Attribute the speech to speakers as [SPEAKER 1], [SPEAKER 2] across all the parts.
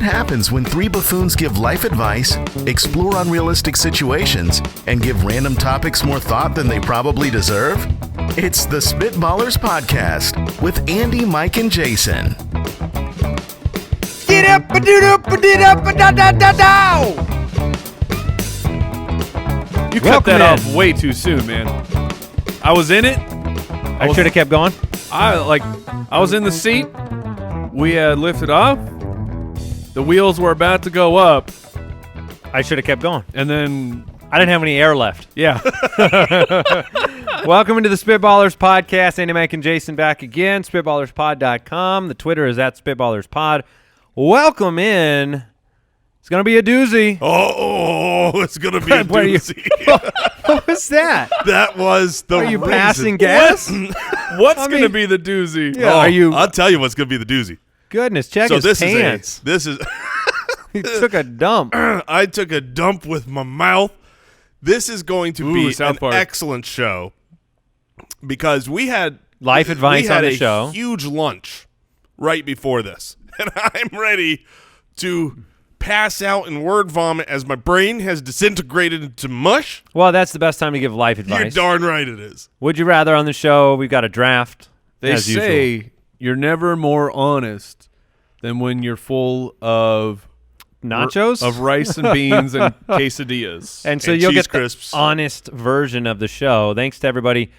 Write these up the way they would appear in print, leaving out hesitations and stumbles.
[SPEAKER 1] What happens when three buffoons give life advice, explore unrealistic situations, and give random topics more thought than they probably deserve? It's the Spitballers Podcast with Andy, Mike, and Jason.
[SPEAKER 2] Get up, da-da-da-da-da!
[SPEAKER 3] You cut that off way too soon, man. I was in it.
[SPEAKER 2] I should have kept going.
[SPEAKER 3] I was in the seat. We had lifted off. The wheels were about to go up,
[SPEAKER 2] I should have kept going.
[SPEAKER 3] and then
[SPEAKER 2] I didn't have any air left.
[SPEAKER 3] yeah,
[SPEAKER 2] Welcome into the Spitballers Podcast. Andy, Mike, and Jason back again. SpitballersPod.com. The Twitter is at SpitballersPod. Welcome in. It's going to be a doozy.
[SPEAKER 4] Oh, it's going to be a
[SPEAKER 2] What are you-
[SPEAKER 4] doozy.
[SPEAKER 2] What was that?
[SPEAKER 4] That was the
[SPEAKER 2] Are you
[SPEAKER 4] reason.
[SPEAKER 2] passing gas?
[SPEAKER 3] what's going to be the doozy?
[SPEAKER 2] Yeah.
[SPEAKER 4] Oh,
[SPEAKER 2] Are you?
[SPEAKER 4] I'll tell you what's going to be the doozy.
[SPEAKER 2] Goodness, check
[SPEAKER 4] So
[SPEAKER 2] his
[SPEAKER 4] this
[SPEAKER 2] pants.
[SPEAKER 4] is
[SPEAKER 2] He took a dump.
[SPEAKER 4] I took a dump with my mouth. This is going to be
[SPEAKER 3] South
[SPEAKER 4] an
[SPEAKER 3] Park.
[SPEAKER 4] excellent show because we had
[SPEAKER 2] Life advice on the show.
[SPEAKER 4] a huge lunch right before this, and I'm ready to pass out in word vomit as my brain has disintegrated into mush.
[SPEAKER 2] Well, that's the best time to give life
[SPEAKER 4] You're
[SPEAKER 2] advice.
[SPEAKER 4] darn right it is.
[SPEAKER 2] Would you rather on the show? We've got a draft.
[SPEAKER 3] They
[SPEAKER 2] as
[SPEAKER 3] say
[SPEAKER 2] usual.
[SPEAKER 3] you're never more honest than when you're full of
[SPEAKER 2] Nachos?
[SPEAKER 3] of rice and beans and quesadillas.
[SPEAKER 2] And so
[SPEAKER 4] And
[SPEAKER 2] you'll
[SPEAKER 4] cheese
[SPEAKER 2] get
[SPEAKER 4] crisps.
[SPEAKER 2] the honest version of the show. Thanks to everybody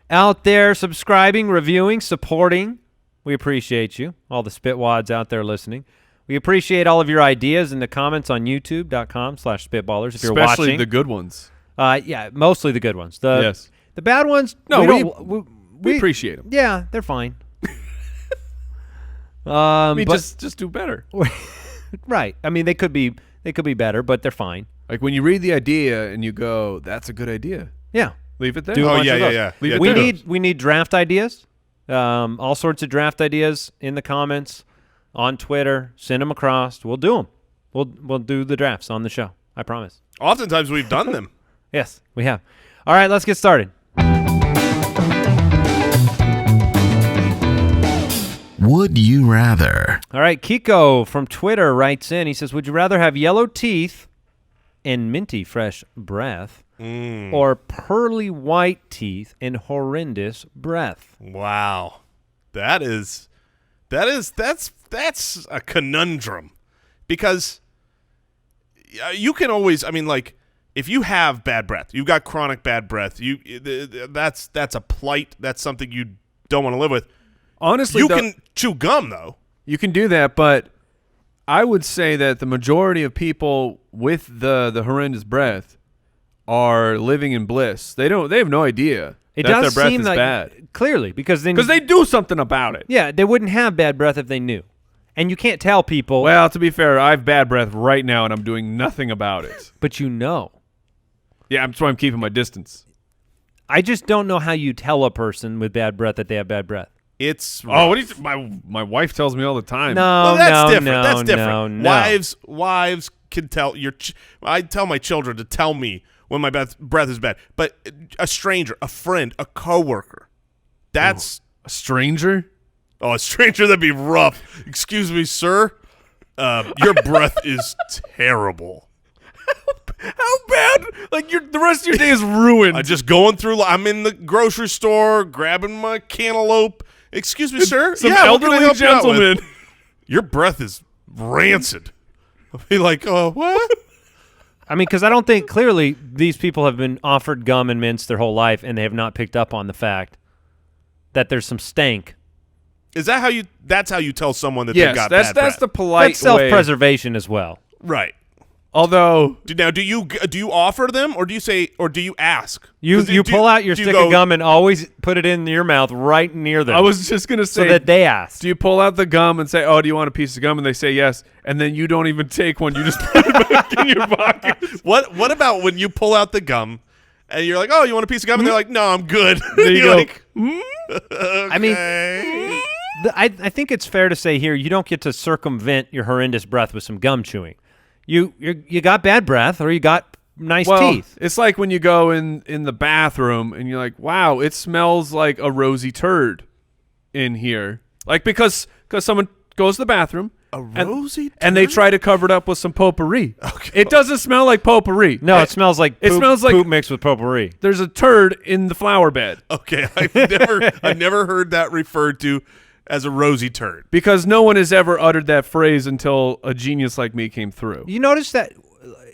[SPEAKER 2] out there subscribing, reviewing, supporting. We appreciate you, all the spitwads out there listening. We appreciate all of your ideas in the comments on youtube.com/spitballers if you're
[SPEAKER 3] Especially
[SPEAKER 2] watching.
[SPEAKER 3] the good ones.
[SPEAKER 2] Yeah, mostly the good ones.
[SPEAKER 3] Yes.
[SPEAKER 2] The bad ones,
[SPEAKER 3] No,
[SPEAKER 2] we
[SPEAKER 3] we appreciate them.
[SPEAKER 2] Yeah, they're fine.
[SPEAKER 3] I mean,
[SPEAKER 2] but,
[SPEAKER 3] just do better.
[SPEAKER 2] right. I mean, they could be better, but they're fine.
[SPEAKER 3] Like when you read the idea and you go, "That's a good idea."
[SPEAKER 2] Yeah.
[SPEAKER 3] Leave it there.
[SPEAKER 2] Do a
[SPEAKER 4] Oh,
[SPEAKER 2] bunch
[SPEAKER 4] yeah,
[SPEAKER 2] of
[SPEAKER 4] yeah,
[SPEAKER 2] those.
[SPEAKER 4] yeah.
[SPEAKER 3] Leave
[SPEAKER 4] Yeah,
[SPEAKER 3] it
[SPEAKER 2] We
[SPEAKER 3] there.
[SPEAKER 2] need draft ideas. All sorts of draft ideas in the comments on Twitter. Send them across. We'll do them. We'll do the drafts on the show. I promise.
[SPEAKER 4] Oftentimes we've done them.
[SPEAKER 2] Yes, we have. All right, let's get started.
[SPEAKER 1] Would you rather?
[SPEAKER 2] All right, Kiko from Twitter writes in. He says, would you rather have yellow teeth and minty fresh breath or pearly white teeth and horrendous breath?
[SPEAKER 4] Wow. That's a conundrum because you can always, I mean, like if you have bad breath, you've got chronic bad breath, that's a plight, that's something you don't want to live with.
[SPEAKER 3] Honestly,
[SPEAKER 4] You can chew gum though.
[SPEAKER 3] You can do that, but I would say that the majority of people with the horrendous breath are living in bliss. They have no idea
[SPEAKER 2] It
[SPEAKER 3] that
[SPEAKER 2] does
[SPEAKER 3] their breath
[SPEAKER 2] seem
[SPEAKER 3] is
[SPEAKER 2] like
[SPEAKER 3] bad
[SPEAKER 2] clearly because then
[SPEAKER 3] because they do something about it.
[SPEAKER 2] yeah, they wouldn't have bad breath if they knew. And you can't tell people,
[SPEAKER 3] Well, to be fair, I have bad breath right now, and I'm doing nothing about it.
[SPEAKER 2] but you know.
[SPEAKER 3] Yeah, that's why I'm keeping my distance.
[SPEAKER 2] I just don't know how you tell a person with bad breath that they have bad breath.
[SPEAKER 4] It's
[SPEAKER 3] Oh, what do you? My wife tells me all the time.
[SPEAKER 2] No,
[SPEAKER 4] well, that's
[SPEAKER 2] no,
[SPEAKER 4] different.
[SPEAKER 2] no,
[SPEAKER 4] That's different.
[SPEAKER 2] no.
[SPEAKER 4] Wives can tell I tell my children to tell me when my breath is bad. But a stranger, a friend, a coworker, that's
[SPEAKER 3] A stranger.
[SPEAKER 4] a stranger that'd be rough. Excuse me, sir. Your breath is terrible.
[SPEAKER 3] How bad? Like the rest of your day is ruined.
[SPEAKER 4] I'm just going through. I'm in the grocery store grabbing my cantaloupe. Excuse me, sir.
[SPEAKER 3] Some
[SPEAKER 4] Yeah, what can I
[SPEAKER 3] elderly
[SPEAKER 4] help you out with?
[SPEAKER 3] gentleman.
[SPEAKER 4] Your breath is rancid. I'll be like, oh, what?
[SPEAKER 2] I mean, because I don't think clearly these people have been offered gum and mints their whole life, and they have not picked up on the fact that there's some stank.
[SPEAKER 4] Is that how you? That's how you tell someone that
[SPEAKER 3] Yes,
[SPEAKER 4] they've got
[SPEAKER 3] that's
[SPEAKER 4] bad breath.
[SPEAKER 3] the polite
[SPEAKER 2] That's self-preservation as well.
[SPEAKER 4] Right.
[SPEAKER 3] Although
[SPEAKER 4] Now, do you offer them, or do you say, or do you ask?
[SPEAKER 2] You
[SPEAKER 4] 'Cause
[SPEAKER 2] pull out your
[SPEAKER 4] do
[SPEAKER 2] stick
[SPEAKER 4] go,
[SPEAKER 2] of gum and always put it in your mouth right near them.
[SPEAKER 3] I was just gonna
[SPEAKER 2] so
[SPEAKER 3] say,
[SPEAKER 2] that they ask.
[SPEAKER 3] do you pull out the gum and say, "Oh, do you want a piece of gum?" And they say yes, and then you don't even take one. You just put it back in your pocket.
[SPEAKER 4] What about when you pull out the gum, and you're like, oh, you want a piece of gum, and they're like, no, I'm good.
[SPEAKER 3] There you
[SPEAKER 4] You're
[SPEAKER 3] go.
[SPEAKER 4] like,
[SPEAKER 2] I mean,
[SPEAKER 4] okay.
[SPEAKER 2] I think it's fair to say here you don't get to circumvent your horrendous breath with some gum chewing. You got bad breath or you got nice teeth.
[SPEAKER 3] It's like when you go in the bathroom and you're like, wow, it smells like a rosy turd in here. Like because someone goes to the bathroom
[SPEAKER 4] A rosy
[SPEAKER 3] and they
[SPEAKER 4] turd?
[SPEAKER 3] try to cover it up with some potpourri.
[SPEAKER 4] Okay.
[SPEAKER 3] It doesn't smell like potpourri.
[SPEAKER 2] No, it smells like
[SPEAKER 3] It
[SPEAKER 2] poop,
[SPEAKER 3] smells like-
[SPEAKER 2] poop mixed with potpourri.
[SPEAKER 3] There's a turd in the flower bed
[SPEAKER 4] Okay, I've never heard that referred to as a rosy turd.
[SPEAKER 3] because no one has ever uttered that phrase until a genius like me came through.
[SPEAKER 2] You notice that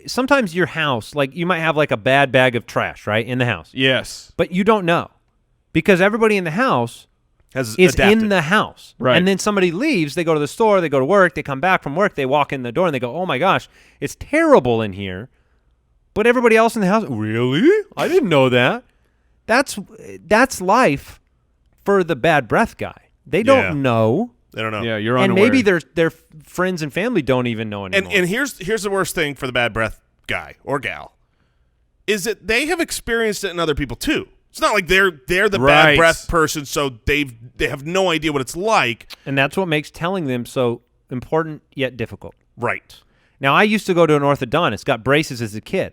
[SPEAKER 2] sometimes your house, like you might have like a bad bag of trash, right, in the house.
[SPEAKER 3] Yes.
[SPEAKER 2] But you don't know because everybody in the house
[SPEAKER 4] Has
[SPEAKER 2] is
[SPEAKER 4] adapted.
[SPEAKER 2] in the house.
[SPEAKER 3] Right.
[SPEAKER 2] And then somebody leaves, they go to the store, they go to work, they come back from work, they walk in the door and they go, oh my gosh, it's terrible in here. But everybody else in the house, really? I didn't know that. That's life for the bad breath guy. They don't
[SPEAKER 4] Yeah.
[SPEAKER 2] know.
[SPEAKER 4] They don't know.
[SPEAKER 3] Yeah, you're
[SPEAKER 2] And
[SPEAKER 3] unaware.
[SPEAKER 2] maybe their friends and family don't even know anymore.
[SPEAKER 4] And here's the worst thing for the bad breath guy or gal is that they have experienced it in other people too. It's not like they're the
[SPEAKER 3] Right.
[SPEAKER 4] bad breath person, so they have no idea what it's like.
[SPEAKER 2] And that's what makes telling them so important yet difficult.
[SPEAKER 4] Right.
[SPEAKER 2] Now, I used to go to an orthodontist, got braces as a kid.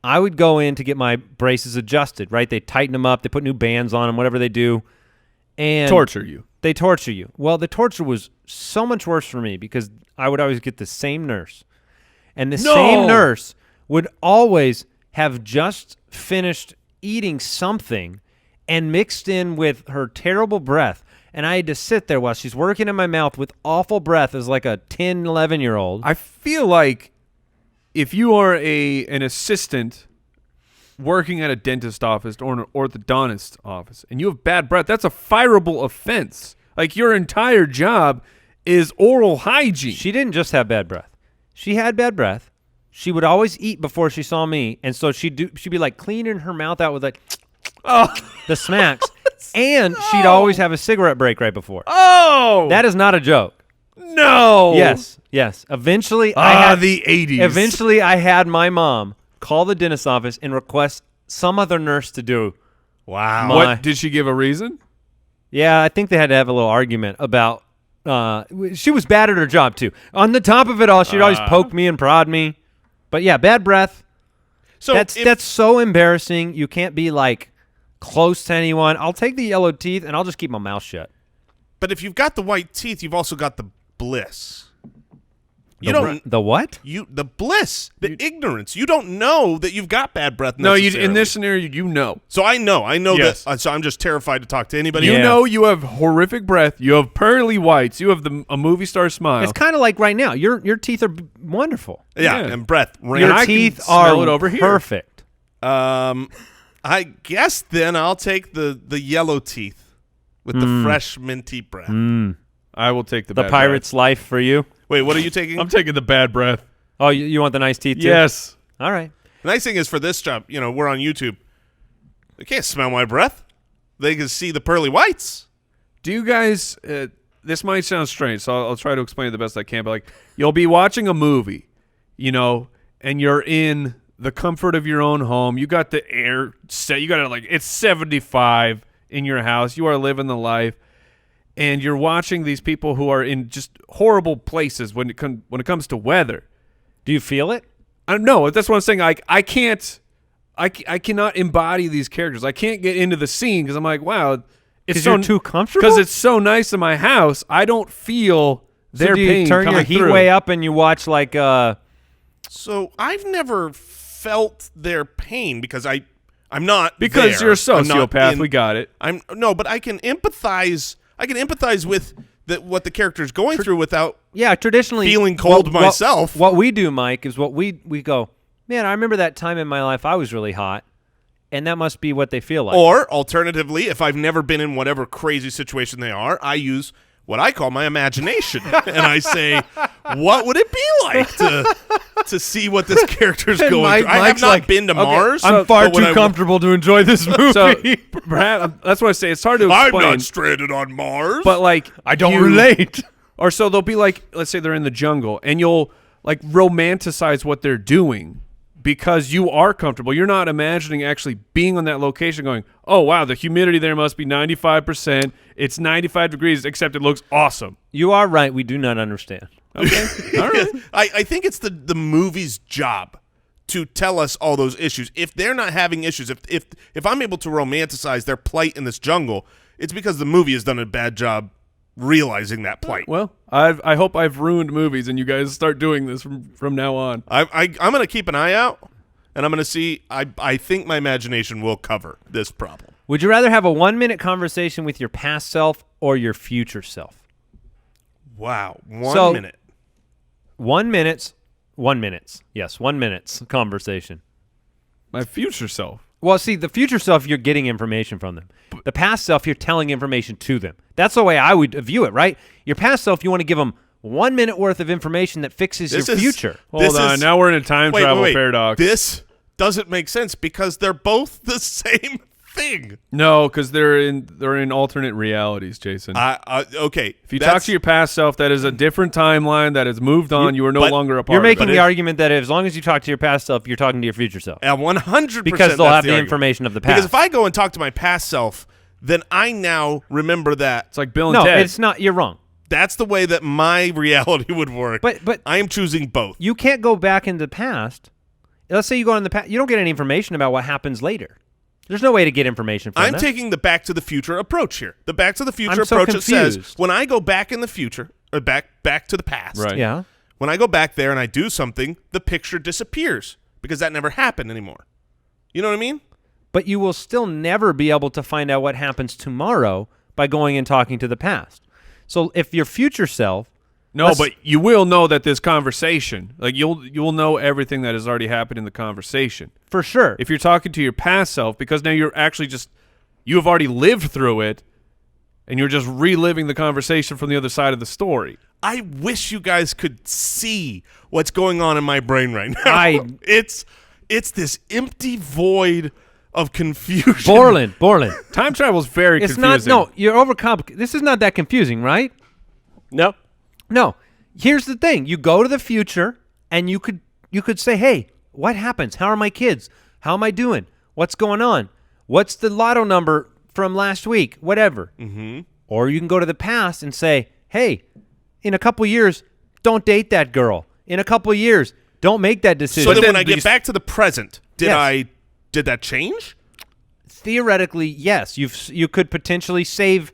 [SPEAKER 2] I would go in to get my braces adjusted, right? They tighten them up, they put new bands on them, whatever they do. And
[SPEAKER 3] torture you.
[SPEAKER 2] They torture you. Well, the torture was so much worse for me because I would always get the same nurse. And the same nurse would always have just finished eating something and mixed in with her terrible breath. And I had to sit there while she's working in my mouth with awful breath as like a 10, 11-year-old.
[SPEAKER 3] I feel like if you are an assistant working at a dentist office or an orthodontist office and you have bad breath, that's a fireable offense. Like your entire job is oral hygiene.
[SPEAKER 2] She didn't just have bad breath. She had bad breath. She would always eat before she saw me, and so she'd be like cleaning her mouth out with like the smacks, and she'd always have a cigarette break right before.
[SPEAKER 3] Oh,
[SPEAKER 2] That is not a joke.
[SPEAKER 3] no.
[SPEAKER 2] Yes. Eventually, I had
[SPEAKER 3] the 80s.
[SPEAKER 2] Eventually, I had my mom call the dentist office and request some other nurse to do.
[SPEAKER 4] Wow.
[SPEAKER 2] My-
[SPEAKER 3] What did she give a reason?
[SPEAKER 2] Yeah, I think they had to have a little argument about. She was bad at her job too. On the top of it all, she'd always poke me and prod me. But yeah, bad breath.
[SPEAKER 4] So
[SPEAKER 2] That's so embarrassing. You can't be like close to anyone. I'll take the yellow teeth and I'll just keep my mouth shut.
[SPEAKER 4] but if you've got the white teeth, you've also got the bliss.
[SPEAKER 2] The what?
[SPEAKER 4] The bliss, the ignorance. You don't know that you've got bad breath.
[SPEAKER 3] No, you
[SPEAKER 4] necessarily.
[SPEAKER 3] in this scenario, you know.
[SPEAKER 4] So I know
[SPEAKER 3] Yes.
[SPEAKER 4] that. So I'm just terrified to talk to anybody.
[SPEAKER 3] You
[SPEAKER 2] Yeah.
[SPEAKER 3] know you have horrific breath. You have pearly whites. You have a movie star smile.
[SPEAKER 2] It's kind of like right now. Your teeth are wonderful.
[SPEAKER 4] Yeah,
[SPEAKER 3] Yeah.
[SPEAKER 4] and breath.
[SPEAKER 3] And
[SPEAKER 2] Your
[SPEAKER 3] I can
[SPEAKER 2] teeth
[SPEAKER 3] smell
[SPEAKER 2] are
[SPEAKER 3] it over here.
[SPEAKER 2] perfect.
[SPEAKER 4] I guess then I'll take the yellow teeth with the fresh minty breath.
[SPEAKER 3] I will take the
[SPEAKER 2] The
[SPEAKER 3] bad
[SPEAKER 2] pirate's life for you.
[SPEAKER 4] Wait, what are you taking?
[SPEAKER 3] breath. I'm taking the bad breath.
[SPEAKER 2] Oh, you want the nice teeth too?
[SPEAKER 3] Yes.
[SPEAKER 2] All right.
[SPEAKER 4] The nice thing is for this job, we're on YouTube. They can't smell my breath. They can see the pearly whites.
[SPEAKER 3] Do you guys? This might sound strange, so I'll try to explain it the best I can. But like, you'll be watching a movie, and you're in the comfort of your own home. You got the air set. You got it it's 75 in your house. You are living the life, and you're watching these people who are in just horrible places when it comes to weather.
[SPEAKER 2] Do you feel it?
[SPEAKER 3] I don't know. That's what I'm saying. Like, I cannot embody these characters. I can't get into the scene because I'm like, wow, it's
[SPEAKER 2] 'Cause you're too comfortable?
[SPEAKER 3] Because it's so nice in my house. I don't feel
[SPEAKER 2] So
[SPEAKER 3] their
[SPEAKER 2] do you
[SPEAKER 3] pain
[SPEAKER 2] turn your
[SPEAKER 3] coming
[SPEAKER 2] heat
[SPEAKER 3] through.
[SPEAKER 2] way up and you watch like
[SPEAKER 4] So I've never felt their pain because I'm not
[SPEAKER 3] Because
[SPEAKER 4] there.
[SPEAKER 3] you're a
[SPEAKER 4] I'm not
[SPEAKER 3] sociopath.
[SPEAKER 4] in-
[SPEAKER 3] We got it.
[SPEAKER 4] but I can empathize. I can empathize with what the character's going through without.
[SPEAKER 2] yeah, traditionally
[SPEAKER 4] Feeling cold myself.
[SPEAKER 2] What we do, Mike, is we go, man, I remember that time in my life I was really hot, and that must be what they feel like.
[SPEAKER 4] Or alternatively, if I've never been in whatever crazy situation they are, I use what I call my imagination, and I say, what would it be like to see what this character's
[SPEAKER 2] And
[SPEAKER 4] going through? I have
[SPEAKER 2] Mike's
[SPEAKER 4] not
[SPEAKER 2] like,
[SPEAKER 4] been to
[SPEAKER 2] okay,
[SPEAKER 4] Mars.
[SPEAKER 2] I'm far
[SPEAKER 4] but when
[SPEAKER 2] too
[SPEAKER 4] I-
[SPEAKER 2] comfortable to enjoy this movie.
[SPEAKER 3] So perhaps that's what I say. It's hard to
[SPEAKER 4] I'm
[SPEAKER 3] explain.
[SPEAKER 4] not stranded on Mars.
[SPEAKER 3] But like,
[SPEAKER 2] I don't
[SPEAKER 3] you-
[SPEAKER 2] relate.
[SPEAKER 3] Or so they'll be like, let's say they're in the jungle, and you'll like romanticize what they're doing because you are comfortable. You're not imagining actually being on that location going, oh, wow, the humidity there must be 95%. It's 95 degrees, except it looks awesome.
[SPEAKER 2] You are right. We do not understand.
[SPEAKER 3] Okay. All right.
[SPEAKER 4] I think it's the movie's job to tell us all those issues. If they're not having issues, if I'm able to romanticize their plight in this jungle, it's because the movie has done a bad job realizing that plight.
[SPEAKER 3] Well, I hope I've ruined movies, and you guys start doing this from now on.
[SPEAKER 4] I'm going to keep an eye out, and I'm going to see. I think my imagination will cover this problem.
[SPEAKER 2] Would you rather have a 1-minute conversation with your past self or your future self?
[SPEAKER 4] Wow, 1 minute.
[SPEAKER 2] 1 minute. 1 minute. Yes, 1 minute's conversation.
[SPEAKER 3] My future self.
[SPEAKER 2] Well, see, the future self, you're getting information from them. The past self, you're telling information to them. That's the way I would view it, right? Your past self, you want to give them 1 minute worth of information that fixes your future.
[SPEAKER 3] Hold on, now we're in a time travel paradox.
[SPEAKER 4] This doesn't make sense because they're both the same thing.
[SPEAKER 3] No, because they're in alternate realities, Jason.
[SPEAKER 4] Okay.
[SPEAKER 3] If you talk to your past self, that is a different timeline that has moved on. You are no longer a part
[SPEAKER 2] You're
[SPEAKER 3] of it.
[SPEAKER 2] making the argument that as long as you talk to your past self, you're talking to your future self.
[SPEAKER 4] 100%.
[SPEAKER 2] Because they'll have the
[SPEAKER 4] argument.
[SPEAKER 2] information of the past.
[SPEAKER 4] Because if I go and talk to my past self, then I now remember that.
[SPEAKER 3] It's like Bill and
[SPEAKER 2] no,
[SPEAKER 3] Ted.
[SPEAKER 2] it's not. You're wrong.
[SPEAKER 4] That's the way that my reality would work.
[SPEAKER 2] But
[SPEAKER 4] I am choosing both.
[SPEAKER 2] You can't go back in the past. Let's say you go in the past. You don't get any information about what happens later. There's no way to get information from
[SPEAKER 4] I'm
[SPEAKER 2] that.
[SPEAKER 4] taking the Back to the Future approach here. The Back to the Future
[SPEAKER 2] I'm so
[SPEAKER 4] approach that says
[SPEAKER 2] confused.
[SPEAKER 4] when I go back in the future, or back to the past,
[SPEAKER 3] Right.
[SPEAKER 2] Yeah.
[SPEAKER 4] when I go back there and I do something, the picture disappears because that never happened anymore. You know what I mean?
[SPEAKER 2] But you will still never be able to find out what happens tomorrow by going and talking to the past. So if your future self...
[SPEAKER 3] No, but you will know that this conversation, like you'll know everything that has already happened in the conversation.
[SPEAKER 2] For sure.
[SPEAKER 3] If you're talking to your past self, because now you're actually you have already lived through it, and you're just reliving the conversation from the other side of the story.
[SPEAKER 4] I wish you guys could see what's going on in my brain right now. It's this empty void of confusion.
[SPEAKER 2] Borland.
[SPEAKER 3] Time travel is very confusing.
[SPEAKER 2] You're overcomplicating. This is not that confusing, right? No. Here's the thing. You go to the future, and you could say, hey, what happens? How are my kids? How am I doing? What's going on? What's the lotto number from last week? Whatever. Mm-hmm. Or you can go to the past and say, hey, in a couple years, don't date that girl. In a couple years, don't make that decision.
[SPEAKER 4] So then when I get back to the present, did that change?
[SPEAKER 2] Theoretically, yes. You could potentially save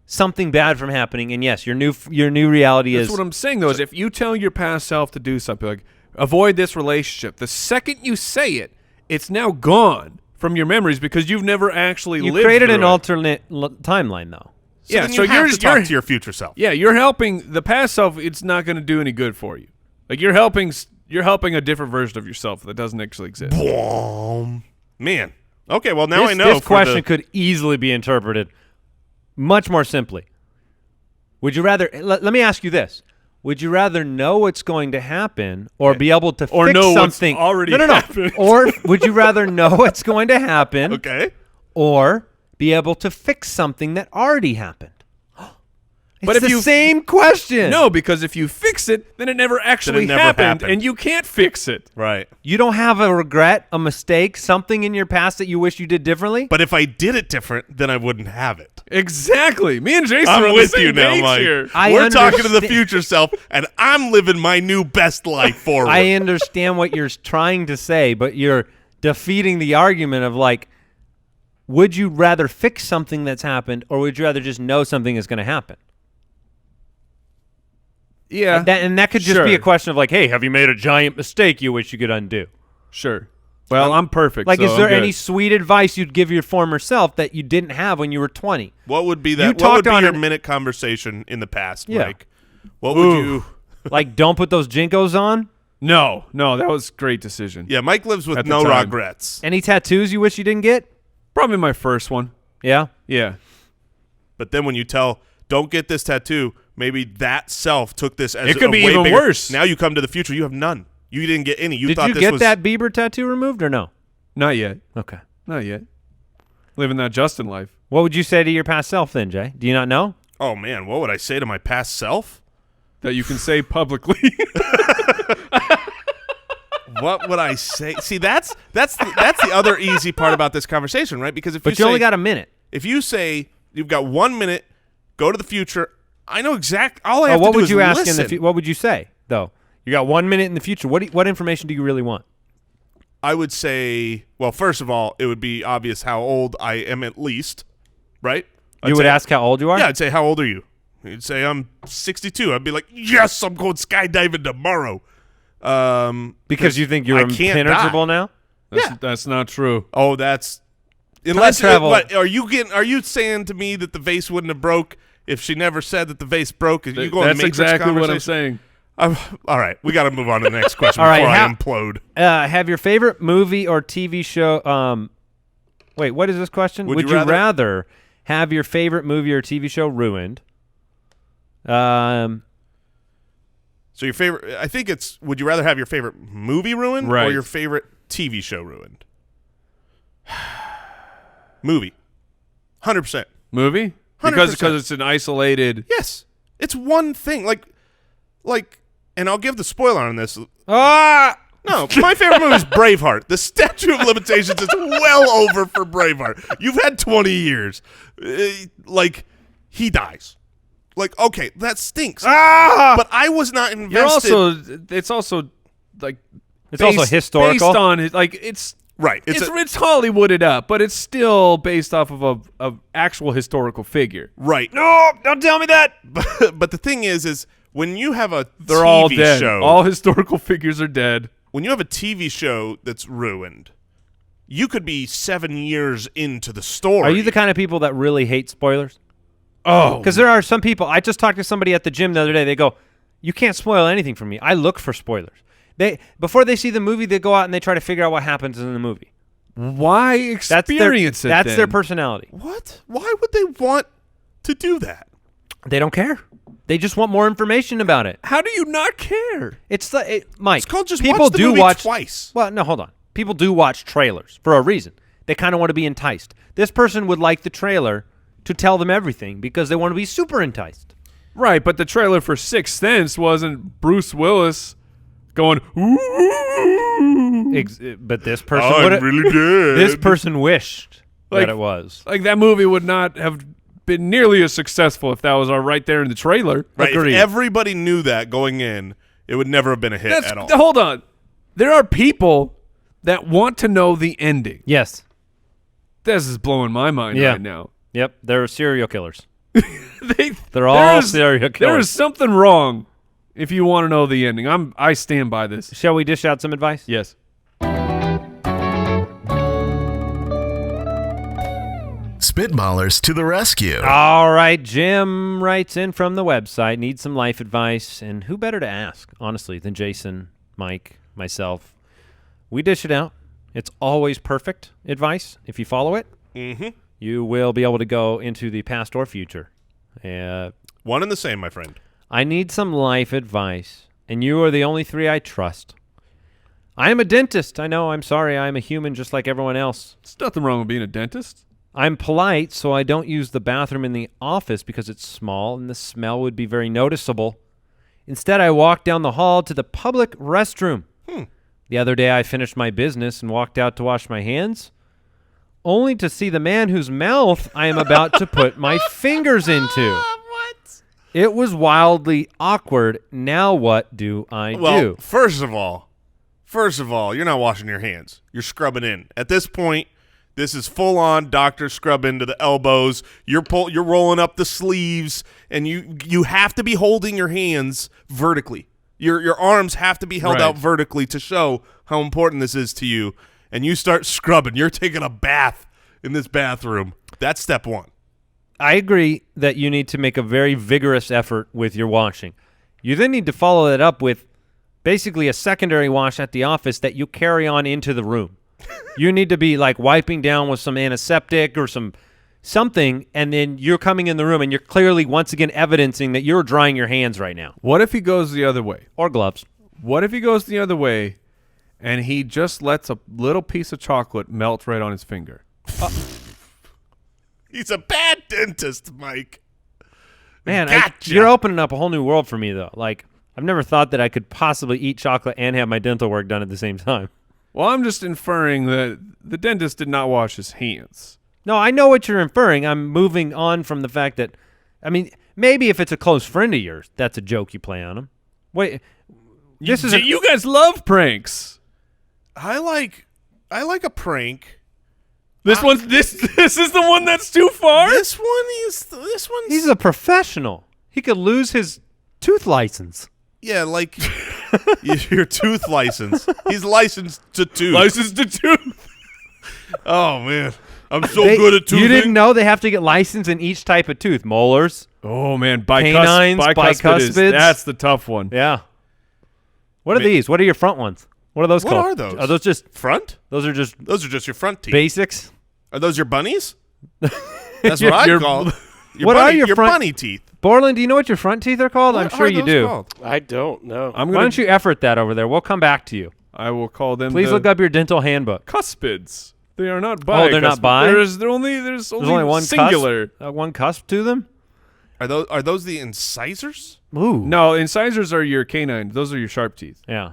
[SPEAKER 2] something bad from happening, and yes, your new reality is...
[SPEAKER 3] That's what I'm saying, though, is if you tell your past self to do something, like avoid this relationship, the second you say it, it's now gone from your memories because you've never actually lived
[SPEAKER 2] You created an
[SPEAKER 3] through it.
[SPEAKER 2] alternate timeline, though.
[SPEAKER 4] So you have to talk to your future self.
[SPEAKER 3] Yeah, you're helping the past self. It's not going to do any good for you. Like you're helping a different version of yourself that doesn't actually exist.
[SPEAKER 4] Man. Okay, well now I know.
[SPEAKER 2] This question could easily be interpreted much more simply. Would you rather? Let me ask you this: would you rather know what's going to happen, or be able to fix
[SPEAKER 3] know
[SPEAKER 2] something
[SPEAKER 3] what's already
[SPEAKER 2] No.
[SPEAKER 3] happened?
[SPEAKER 2] Or would you rather know what's going to happen?
[SPEAKER 4] Okay.
[SPEAKER 2] Or be able to fix something that already happened?
[SPEAKER 3] But if
[SPEAKER 2] the same question.
[SPEAKER 3] No, because if you fix it, then it never actually happened, and you can't fix it.
[SPEAKER 4] Right.
[SPEAKER 2] You don't have a regret, a mistake, something in your past that you wish you did differently?
[SPEAKER 4] But if I did it different, then I wouldn't have it.
[SPEAKER 3] Exactly. Me and Jason are
[SPEAKER 4] I'm
[SPEAKER 3] on
[SPEAKER 4] with
[SPEAKER 3] the same
[SPEAKER 4] you now,
[SPEAKER 3] page
[SPEAKER 4] Mike.
[SPEAKER 3] here.
[SPEAKER 4] We're talking to the future self, and I'm living my new best life forward.
[SPEAKER 2] I understand what you're trying to say, but you're defeating the argument of like, would you rather fix something that's happened, or would you rather just know something is going to happen?
[SPEAKER 3] Yeah.
[SPEAKER 2] And that could just be a question of like, hey, have you made a giant mistake you wish you could undo?
[SPEAKER 3] Sure. Well, I'm perfect.
[SPEAKER 2] Like,
[SPEAKER 3] so
[SPEAKER 2] is there
[SPEAKER 3] I'm good.
[SPEAKER 2] any sweet advice you'd give your former self that you didn't have when you were 20?
[SPEAKER 4] What would be that?
[SPEAKER 2] You
[SPEAKER 4] What would
[SPEAKER 2] talked
[SPEAKER 4] be
[SPEAKER 2] on
[SPEAKER 4] your
[SPEAKER 2] an-
[SPEAKER 4] minute conversation in the past,
[SPEAKER 2] Yeah.
[SPEAKER 4] Mike? What would you?
[SPEAKER 2] Like, don't put those Jinkos on?
[SPEAKER 3] No, that was a great decision.
[SPEAKER 4] Yeah, Mike lives with
[SPEAKER 3] At the
[SPEAKER 4] no
[SPEAKER 3] time.
[SPEAKER 4] regrets.
[SPEAKER 2] Any tattoos you wish you didn't get?
[SPEAKER 3] Probably my first one.
[SPEAKER 2] Yeah?
[SPEAKER 3] Yeah.
[SPEAKER 4] But then when you tell, don't get this tattoo, maybe that self took this as
[SPEAKER 3] It could
[SPEAKER 4] a
[SPEAKER 3] be
[SPEAKER 4] way
[SPEAKER 3] even
[SPEAKER 4] bigger.
[SPEAKER 3] Now
[SPEAKER 4] Now you come to the future, you have none. You didn't get any. You
[SPEAKER 2] Did
[SPEAKER 4] thought
[SPEAKER 2] you
[SPEAKER 4] this
[SPEAKER 2] get
[SPEAKER 4] was
[SPEAKER 2] that Bieber tattoo removed or no?
[SPEAKER 3] Not yet.
[SPEAKER 2] Okay.
[SPEAKER 3] Not yet. Living that Justin life.
[SPEAKER 2] What would you say to your past self then, Jay? Do you not know?
[SPEAKER 4] Oh man, what would I say to my past self?
[SPEAKER 3] That you can say publicly.
[SPEAKER 4] What would I say? See, that's the other easy part about this conversation, right? Because if
[SPEAKER 2] But you only got a minute.
[SPEAKER 4] if you say you've got 1 minute, go to the future, I know exact. All I have
[SPEAKER 2] what
[SPEAKER 4] to do
[SPEAKER 2] would
[SPEAKER 4] is
[SPEAKER 2] you ask
[SPEAKER 4] listen.
[SPEAKER 2] in the what would you say though? You got 1 minute in the future. What information do you really want?
[SPEAKER 4] I would say, well, first of all, it would be obvious how old I am at least, right?
[SPEAKER 2] You would ask how old you are?
[SPEAKER 4] Yeah, I'd say, how old are you? He'd say, I'm 62. I'd be like, yes, I'm going skydiving tomorrow.
[SPEAKER 2] Because you think you're
[SPEAKER 4] I can't
[SPEAKER 2] impenetrable
[SPEAKER 4] die.
[SPEAKER 2] now?
[SPEAKER 3] That's not true.
[SPEAKER 4] Oh, that's unless
[SPEAKER 2] travel.
[SPEAKER 4] Are you saying to me that the vase wouldn't have broke if she never said that the vase broke? Are you going
[SPEAKER 3] That's
[SPEAKER 4] Matrix
[SPEAKER 3] exactly what I'm
[SPEAKER 4] conversation?
[SPEAKER 3] saying.
[SPEAKER 4] All right, we got to move on to the next question
[SPEAKER 2] All right,
[SPEAKER 4] before I implode.
[SPEAKER 2] Have your favorite movie or TV show wait, what is this question?
[SPEAKER 4] Would
[SPEAKER 2] you
[SPEAKER 4] you
[SPEAKER 2] rather have your favorite movie or TV show ruined?
[SPEAKER 4] So your favorite, I think it's, would you rather have your favorite movie ruined or your favorite TV show ruined? Movie. 100%.
[SPEAKER 3] Movie?
[SPEAKER 4] 100%.
[SPEAKER 3] Because it's an isolated.
[SPEAKER 4] Yes. It's one thing. Like, and I'll give the spoiler on this. No, my favorite movie is Braveheart. The statute of limitations is well over for Braveheart. You've had 20 years. He dies. Like, okay, that stinks. But I was not invested.
[SPEAKER 3] It's also like
[SPEAKER 2] it's also historical.
[SPEAKER 3] Based on it's
[SPEAKER 4] right.
[SPEAKER 3] It's Hollywooded up, but it's still based off of a actual historical figure.
[SPEAKER 4] Right.
[SPEAKER 2] No, don't tell me that.
[SPEAKER 4] But the thing is when you have a
[SPEAKER 3] They're
[SPEAKER 4] TV
[SPEAKER 3] all dead.
[SPEAKER 4] show,
[SPEAKER 3] All historical figures are dead.
[SPEAKER 4] when you have a TV show that's ruined, you could be 7 years into the story.
[SPEAKER 2] Are you the kind of people that really hate spoilers?
[SPEAKER 3] Oh,
[SPEAKER 2] Because there are some people. I just talked to somebody at the gym the other day. They go, "You can't spoil anything for me. I look for spoilers." Before they see the movie, they go out and they try to figure out what happens in the movie.
[SPEAKER 3] why experience
[SPEAKER 2] That's their personality.
[SPEAKER 4] What? Why would they want to do that?
[SPEAKER 2] They don't care. They just want more information about it.
[SPEAKER 3] How do you not care?
[SPEAKER 2] Mike.
[SPEAKER 4] It's called just
[SPEAKER 2] people
[SPEAKER 4] watch the
[SPEAKER 2] do
[SPEAKER 4] movie
[SPEAKER 2] watch
[SPEAKER 4] twice.
[SPEAKER 2] Well, no, hold on. People do watch trailers for a reason. They kind of want to be enticed. This person would like the trailer to tell them everything because they want to be super enticed.
[SPEAKER 3] Right, but the trailer for Sixth Sense wasn't Bruce Willis going, ooh.
[SPEAKER 2] But this person
[SPEAKER 4] I'm really dead.
[SPEAKER 2] This person wished that it was.
[SPEAKER 3] Like, that movie would not have been nearly as successful if that was right there in the trailer.
[SPEAKER 4] Right.
[SPEAKER 2] Agreed.
[SPEAKER 4] If everybody knew that going in, it would never have been a hit at all.
[SPEAKER 3] Hold on. There are people that want to know the ending.
[SPEAKER 2] Yes.
[SPEAKER 3] This is blowing my mind
[SPEAKER 2] Yeah.
[SPEAKER 3] right now.
[SPEAKER 2] Yep. They're serial killers.
[SPEAKER 3] They're
[SPEAKER 2] They're all serial killers.
[SPEAKER 3] There is something wrong if you want to know the ending. I stand by this.
[SPEAKER 2] Shall we dish out some advice?
[SPEAKER 3] Yes.
[SPEAKER 1] Spitballers to the rescue.
[SPEAKER 2] All right. Jim writes in from the website, needs some life advice. And who better to ask, honestly, than Jason, Mike, myself? We dish it out. It's always perfect advice. If you follow it, you will be able to go into the past or future.
[SPEAKER 4] One and the same, my friend.
[SPEAKER 2] I need some life advice, and you are the only three I trust. I am a dentist. I know. I'm sorry. I'm a human just like everyone else.
[SPEAKER 3] There's nothing wrong with being a dentist.
[SPEAKER 2] I'm polite, so I don't use the bathroom in the office because it's small and the smell would be very noticeable. Instead, I walk down the hall to the public restroom. The other day, I finished my business and walked out to wash my hands, only to see the man whose mouth I am about to put my fingers into.
[SPEAKER 4] What?
[SPEAKER 2] It was wildly awkward. Now what do I do?
[SPEAKER 4] First of all, you're not washing your hands. You're scrubbing in. At this point, this is full-on doctor scrub into the elbows. You're rolling up the sleeves, and you have to be holding your hands vertically. Your arms have to be held out vertically to show how important this is to you. And you start scrubbing. You're taking a bath in this bathroom. That's step one.
[SPEAKER 2] I agree that you need to make a very vigorous effort with your washing. You then need to follow that up with basically a secondary wash at the office that you carry on into the room. You need to be like wiping down with some antiseptic or something, and then you're coming in the room and you're clearly once again evidencing that you're drying your hands right now.
[SPEAKER 3] What if he goes the other way?
[SPEAKER 2] Or gloves.
[SPEAKER 3] What if he goes the other way and he just lets a little piece of chocolate melt right on his finger?
[SPEAKER 4] He's a bad dentist, Mike.
[SPEAKER 2] Man,
[SPEAKER 4] Gotcha.
[SPEAKER 2] you're opening up a whole new world for me, though. Like, I've never thought that I could possibly eat chocolate and have my dental work done at the same time.
[SPEAKER 3] Well, I'm just inferring that the dentist did not wash his hands.
[SPEAKER 2] No, I know what you're inferring. I'm moving on from the fact that, I mean, maybe if it's a close friend of yours, that's a joke you play on him. Wait,
[SPEAKER 3] You guys love pranks.
[SPEAKER 4] I like a prank.
[SPEAKER 3] This is the one that's too far.
[SPEAKER 4] This one.
[SPEAKER 2] He's a professional. He could lose his tooth license.
[SPEAKER 4] Yeah, like your tooth license. He's licensed to tooth.
[SPEAKER 3] Licensed to tooth.
[SPEAKER 4] Oh man, I'm so good at toothing.
[SPEAKER 2] You didn't know they have to get licensed in each type of tooth. Molars.
[SPEAKER 3] Oh man,
[SPEAKER 2] Canines, bicuspids.
[SPEAKER 3] That's the tough one.
[SPEAKER 2] Yeah. What are these? What are your front ones? What are those
[SPEAKER 4] What
[SPEAKER 2] called?
[SPEAKER 4] are those?
[SPEAKER 2] Are those just
[SPEAKER 4] front?
[SPEAKER 2] Those are just
[SPEAKER 4] your front teeth.
[SPEAKER 2] basics.
[SPEAKER 4] Are those your bunnies? That's what I call.
[SPEAKER 2] What are your front
[SPEAKER 4] bunny teeth?
[SPEAKER 2] Borland, do you know what your front teeth are called? I'm sure you do.
[SPEAKER 4] Called?
[SPEAKER 5] I don't know.
[SPEAKER 3] I'm
[SPEAKER 2] Why
[SPEAKER 3] gonna.
[SPEAKER 2] don't you effort that over there? We'll come back to you.
[SPEAKER 3] I will call them.
[SPEAKER 2] Please
[SPEAKER 3] the
[SPEAKER 2] look up your dental handbook.
[SPEAKER 3] cuspids. They are not bi.
[SPEAKER 2] Oh, they're not bi?
[SPEAKER 3] There's only
[SPEAKER 2] one
[SPEAKER 3] singular.
[SPEAKER 2] one cusp to them?
[SPEAKER 4] Are those the incisors?
[SPEAKER 2] Ooh.
[SPEAKER 3] No, incisors are your canine. Those are your sharp teeth.
[SPEAKER 2] Yeah.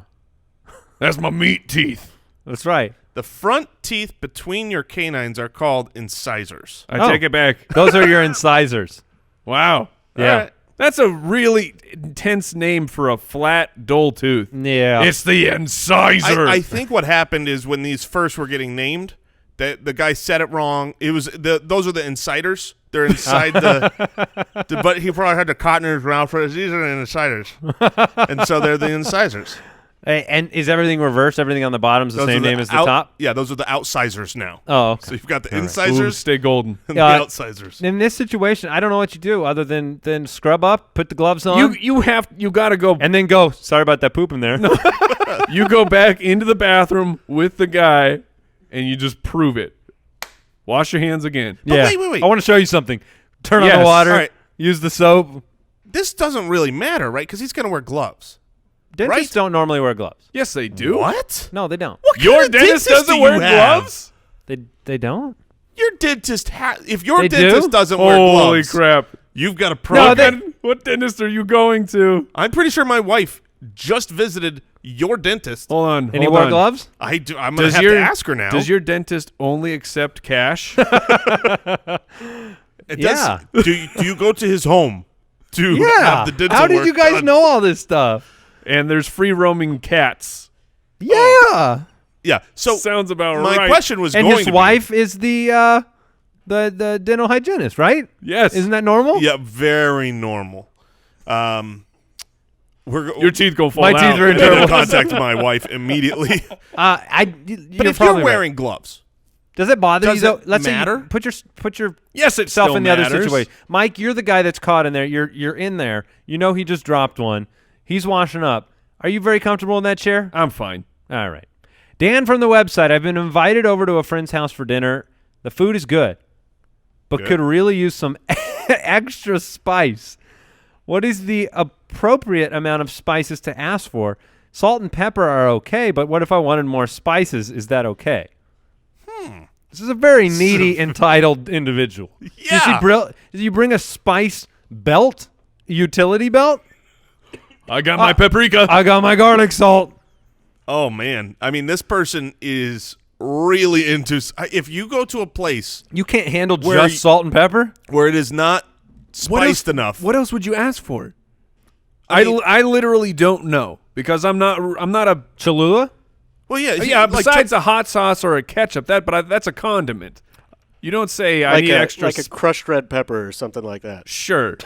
[SPEAKER 3] That's my meat teeth.
[SPEAKER 2] That's right.
[SPEAKER 4] The front teeth between your canines are called incisors.
[SPEAKER 3] I take it back.
[SPEAKER 2] Those are your incisors.
[SPEAKER 3] Wow.
[SPEAKER 2] Yeah.
[SPEAKER 4] All right.
[SPEAKER 3] That's a really intense name for a flat, dull tooth.
[SPEAKER 2] Yeah.
[SPEAKER 3] It's the incisor.
[SPEAKER 4] I think what happened is when these first were getting named, that the guy said it wrong. It was those are the insiders. They're inside but he probably had the cotton in his mouth for these are the insiders, and so they're the incisors.
[SPEAKER 2] Hey, and is everything reversed? Everything on the bottom's the
[SPEAKER 4] Those
[SPEAKER 2] same
[SPEAKER 4] are
[SPEAKER 2] name as the top?
[SPEAKER 4] Yeah, those are the outsizers now.
[SPEAKER 2] Oh, okay.
[SPEAKER 4] So you've got the
[SPEAKER 2] All right.
[SPEAKER 3] Ooh,
[SPEAKER 4] incisors
[SPEAKER 3] stay golden.
[SPEAKER 4] and
[SPEAKER 2] Yeah,
[SPEAKER 4] the outsizers.
[SPEAKER 2] In this situation, I don't know what you do other than scrub up, put the gloves on,
[SPEAKER 3] You gotta go.
[SPEAKER 2] and then go, sorry about that poop in there.
[SPEAKER 3] You go back into the bathroom with the guy, and you just prove it. Wash your hands again.
[SPEAKER 2] Yeah.
[SPEAKER 4] wait.
[SPEAKER 2] I want to show you something. Turn on
[SPEAKER 3] Yes.
[SPEAKER 2] the water.
[SPEAKER 4] All right.
[SPEAKER 2] Use the soap.
[SPEAKER 4] This doesn't really matter, right? Because he's going to wear gloves.
[SPEAKER 2] Dentists
[SPEAKER 4] Right.
[SPEAKER 2] don't normally wear gloves.
[SPEAKER 3] Yes, they do.
[SPEAKER 4] What?
[SPEAKER 2] No, they don't.
[SPEAKER 4] What
[SPEAKER 3] Your
[SPEAKER 4] kind of
[SPEAKER 3] dentist
[SPEAKER 4] dentist
[SPEAKER 3] doesn't
[SPEAKER 4] do
[SPEAKER 3] wear
[SPEAKER 4] you have?
[SPEAKER 3] gloves?
[SPEAKER 2] They don't?
[SPEAKER 4] Your dentist if your
[SPEAKER 2] They do?
[SPEAKER 4] dentist doesn't wear
[SPEAKER 3] Holy
[SPEAKER 4] gloves,
[SPEAKER 3] crap!
[SPEAKER 4] you've got a
[SPEAKER 2] No,
[SPEAKER 4] problem.
[SPEAKER 3] What dentist are you going to?
[SPEAKER 4] I'm pretty sure my wife just visited your dentist.
[SPEAKER 3] Hold on.
[SPEAKER 2] And he
[SPEAKER 3] hold
[SPEAKER 2] wore
[SPEAKER 3] on.
[SPEAKER 2] gloves?
[SPEAKER 4] I'm going to have to ask her now.
[SPEAKER 3] Does your dentist only accept cash?
[SPEAKER 4] It
[SPEAKER 2] Yeah.
[SPEAKER 4] does, do you go to his home to have the dental
[SPEAKER 2] How did
[SPEAKER 4] work
[SPEAKER 2] you guys
[SPEAKER 4] done?
[SPEAKER 2] know all this stuff?
[SPEAKER 3] And there's free roaming cats.
[SPEAKER 2] Yeah.
[SPEAKER 4] Yeah. So
[SPEAKER 3] Sounds about
[SPEAKER 4] my
[SPEAKER 3] right.
[SPEAKER 4] question was
[SPEAKER 2] And
[SPEAKER 4] going
[SPEAKER 2] his
[SPEAKER 4] to
[SPEAKER 2] wife is the dental hygienist, right?
[SPEAKER 3] Yes.
[SPEAKER 2] Isn't that normal?
[SPEAKER 4] be, yeah, very normal.
[SPEAKER 3] Your teeth go fall
[SPEAKER 2] My
[SPEAKER 3] out.
[SPEAKER 2] teeth are in
[SPEAKER 4] I'm going to
[SPEAKER 2] trouble.
[SPEAKER 4] contact my wife immediately.
[SPEAKER 2] But
[SPEAKER 4] But if you're wearing gloves,
[SPEAKER 2] does it bother
[SPEAKER 4] Does
[SPEAKER 2] you though?
[SPEAKER 4] it
[SPEAKER 2] Let's
[SPEAKER 4] matter?
[SPEAKER 2] say you put your
[SPEAKER 3] Yes, it
[SPEAKER 2] self
[SPEAKER 3] still
[SPEAKER 2] in the other
[SPEAKER 3] matters.
[SPEAKER 2] situation. Mike, you're the guy that's caught in there. You're in there. You know he just dropped one. He's washing up. Are you very comfortable in that chair?
[SPEAKER 3] I'm fine.
[SPEAKER 2] All right. Dan from the website. I've been invited over to a friend's house for dinner. The food is good, but could really use some extra spice. What is the appropriate amount of spices to ask for? Salt and pepper are okay, but what if I wanted more spices? Is that okay? This is a very needy, entitled individual.
[SPEAKER 4] Yeah.
[SPEAKER 2] Did you bring a spice belt? Utility belt?
[SPEAKER 3] I got my paprika.
[SPEAKER 2] I got my garlic salt.
[SPEAKER 4] oh man, I mean, this person is really into. If you go to a place
[SPEAKER 2] You can't handle
[SPEAKER 4] Where
[SPEAKER 2] just
[SPEAKER 4] you-
[SPEAKER 2] salt and pepper?
[SPEAKER 4] where it is not spiced enough,
[SPEAKER 3] What else would you ask for?
[SPEAKER 4] I mean-
[SPEAKER 3] I literally don't know because I'm not a
[SPEAKER 2] Cholula?
[SPEAKER 4] well, yeah,
[SPEAKER 3] yeah.
[SPEAKER 4] like,
[SPEAKER 3] Besides a hot sauce or a ketchup, that's a condiment. You don't say I
[SPEAKER 5] Like
[SPEAKER 3] need
[SPEAKER 5] a,
[SPEAKER 3] extra.
[SPEAKER 5] like a crushed red pepper or something like that.
[SPEAKER 3] Sure.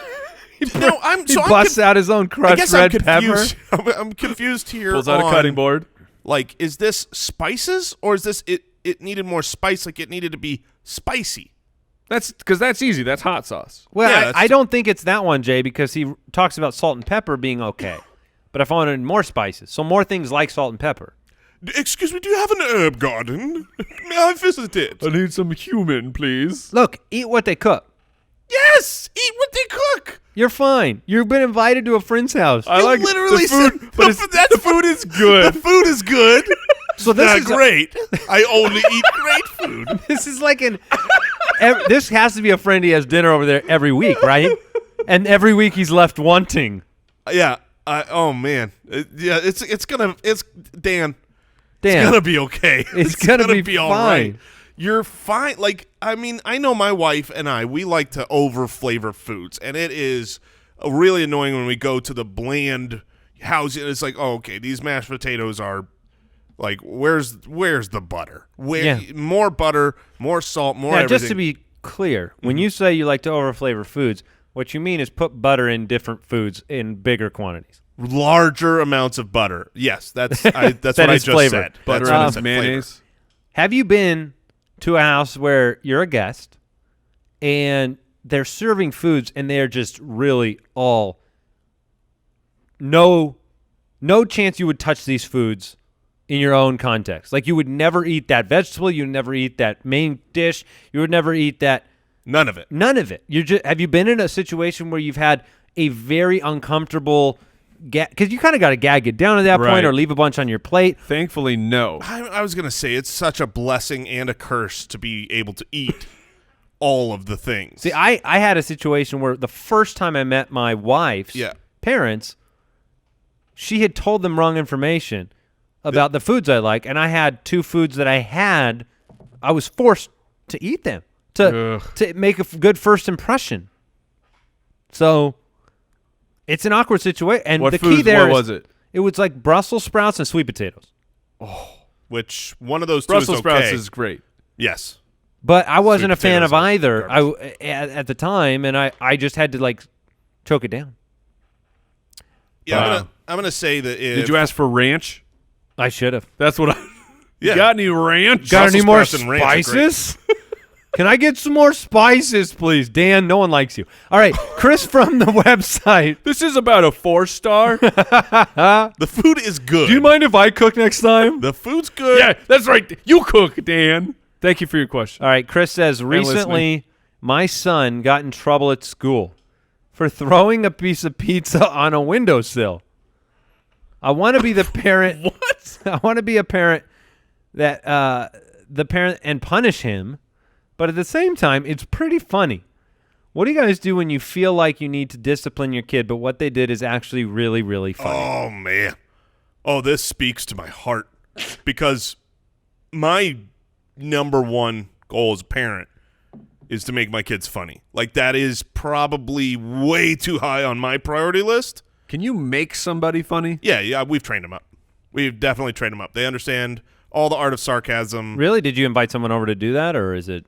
[SPEAKER 4] no, I'm
[SPEAKER 2] He
[SPEAKER 4] so I'm
[SPEAKER 2] busts out his own
[SPEAKER 4] I
[SPEAKER 2] crushed
[SPEAKER 4] guess
[SPEAKER 2] red
[SPEAKER 4] I'm
[SPEAKER 2] pepper.
[SPEAKER 4] confused. I'm confused here.
[SPEAKER 3] Pulls out a
[SPEAKER 4] on,
[SPEAKER 3] cutting board.
[SPEAKER 4] Like, is this spices or is this it needed more spice? Like, it needed to be spicy.
[SPEAKER 3] That's because that's easy. That's hot sauce.
[SPEAKER 2] Well,
[SPEAKER 4] Yeah,
[SPEAKER 2] I
[SPEAKER 4] that's-
[SPEAKER 2] don't think it's that one, Jay, because he talks about salt and pepper being okay. But if I wanted more spices, so more things like salt and pepper.
[SPEAKER 4] Excuse me, do you have an herb garden? May I visit it?
[SPEAKER 3] I need some human, please.
[SPEAKER 2] Look, eat what they cook.
[SPEAKER 4] Yes, eat what they cook.
[SPEAKER 2] You're fine. You've been invited to a friend's house.
[SPEAKER 3] I
[SPEAKER 4] You
[SPEAKER 3] like
[SPEAKER 4] literally
[SPEAKER 3] the food,
[SPEAKER 4] said,
[SPEAKER 3] but the food is good.
[SPEAKER 4] The food is good.
[SPEAKER 2] So this
[SPEAKER 4] Not
[SPEAKER 2] is
[SPEAKER 4] great. I only eat great food.
[SPEAKER 2] this is like this has to be a friend he has dinner over there every week, right? And every week he's left wanting.
[SPEAKER 4] Yeah. Oh man. Yeah. It's Dan.
[SPEAKER 2] Damn.
[SPEAKER 4] It's gonna be okay.
[SPEAKER 2] It's gonna be
[SPEAKER 4] all
[SPEAKER 2] fine.
[SPEAKER 4] right. You're fine. Like, I mean, I know my wife and we like to over flavor foods, and it is really annoying when we go to the bland house. It's like, oh, okay, these mashed potatoes are like, where's the butter? More butter, more salt, more
[SPEAKER 2] Now,
[SPEAKER 4] everything.
[SPEAKER 2] just to be clear, when you say you like to over flavor foods, what you mean is put butter in different foods in bigger quantities.
[SPEAKER 4] Larger amounts of butter. Yes, that's what I just
[SPEAKER 2] flavor.
[SPEAKER 4] said.
[SPEAKER 3] Butter
[SPEAKER 4] That's what I
[SPEAKER 3] and
[SPEAKER 4] said,
[SPEAKER 3] mayonnaise.
[SPEAKER 2] Have you been to a house where you're a guest and they're serving foods and they're just really all no chance you would touch these foods in your own context? Like you would never eat that vegetable, you would never eat that main dish, you would never eat that.
[SPEAKER 4] None of it.
[SPEAKER 2] None of it. Have you been in a situation where you've had a very uncomfortable because you kind of got to gag it down at that point
[SPEAKER 3] Right.
[SPEAKER 2] or leave a bunch on your plate?
[SPEAKER 3] Thankfully, no.
[SPEAKER 4] I was going to say it's such a blessing and a curse to be able to eat all of the things.
[SPEAKER 2] See, I had a situation where the first time I met my wife's parents, she had told them wrong information about the foods I like, and I had 2 foods that I was forced to eat them to make a good first impression. So it's an awkward situation. And
[SPEAKER 3] What
[SPEAKER 2] the
[SPEAKER 3] foods,
[SPEAKER 2] key there
[SPEAKER 3] what was it?
[SPEAKER 2] It was like Brussels sprouts and sweet potatoes.
[SPEAKER 4] Which one of those two
[SPEAKER 3] Brussels
[SPEAKER 4] is
[SPEAKER 3] sprouts
[SPEAKER 4] okay.
[SPEAKER 3] is great.
[SPEAKER 4] Yes.
[SPEAKER 2] But I wasn't a
[SPEAKER 4] Sweet
[SPEAKER 2] fan
[SPEAKER 4] potatoes
[SPEAKER 2] of
[SPEAKER 4] are
[SPEAKER 2] either
[SPEAKER 4] garbage.
[SPEAKER 2] at the time, and I just had to like choke it down.
[SPEAKER 4] Yeah, I'm gonna say that if
[SPEAKER 3] Did you ask for ranch?
[SPEAKER 2] I should have.
[SPEAKER 3] That's what I.
[SPEAKER 4] Yeah.
[SPEAKER 3] You got any ranch?
[SPEAKER 2] Got any more
[SPEAKER 4] sprouts and ranch are great.
[SPEAKER 2] spices? Can I get some more spices, please? Dan, no one likes you. All right, Chris from the website.
[SPEAKER 3] This is about a 4-star.
[SPEAKER 4] the food is good.
[SPEAKER 2] Do you mind if I cook next time?
[SPEAKER 4] The food's good.
[SPEAKER 3] Yeah, that's right. You cook, Dan. Thank you for your question.
[SPEAKER 2] All right, Chris says, recently my son got in trouble at school for throwing a piece of pizza on a windowsill. I want to be the parent.
[SPEAKER 3] What?
[SPEAKER 2] I want to be a parent that the parent and punish him, but at the same time, it's pretty funny. What do you guys do when you feel like you need to discipline your kid, but what they did is actually really, really funny?
[SPEAKER 4] Oh man. Oh, this speaks to my heart because my number one goal as a parent is to make my kids funny. Like that is probably way too high on my priority list.
[SPEAKER 3] Can you make somebody funny?
[SPEAKER 4] Yeah, we've trained them up. We've definitely trained them up. They understand all the art of sarcasm.
[SPEAKER 2] Really? Did you invite someone over to do that, or is it?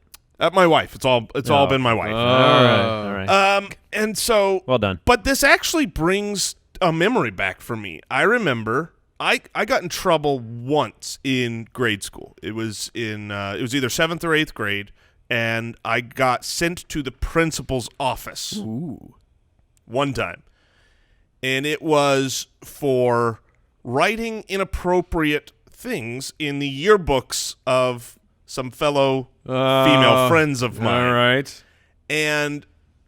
[SPEAKER 4] My wife. It's all been my wife.
[SPEAKER 2] All right.
[SPEAKER 4] And so
[SPEAKER 2] Well done.
[SPEAKER 4] But this actually brings a memory back for me. I remember I got in trouble once in grade school. It was in it was either 7th or 8th grade, and I got sent to the principal's office.
[SPEAKER 3] Ooh.
[SPEAKER 4] One time. And it was for writing inappropriate things in the yearbooks of some fellow female friends of mine.
[SPEAKER 3] All right.
[SPEAKER 4] And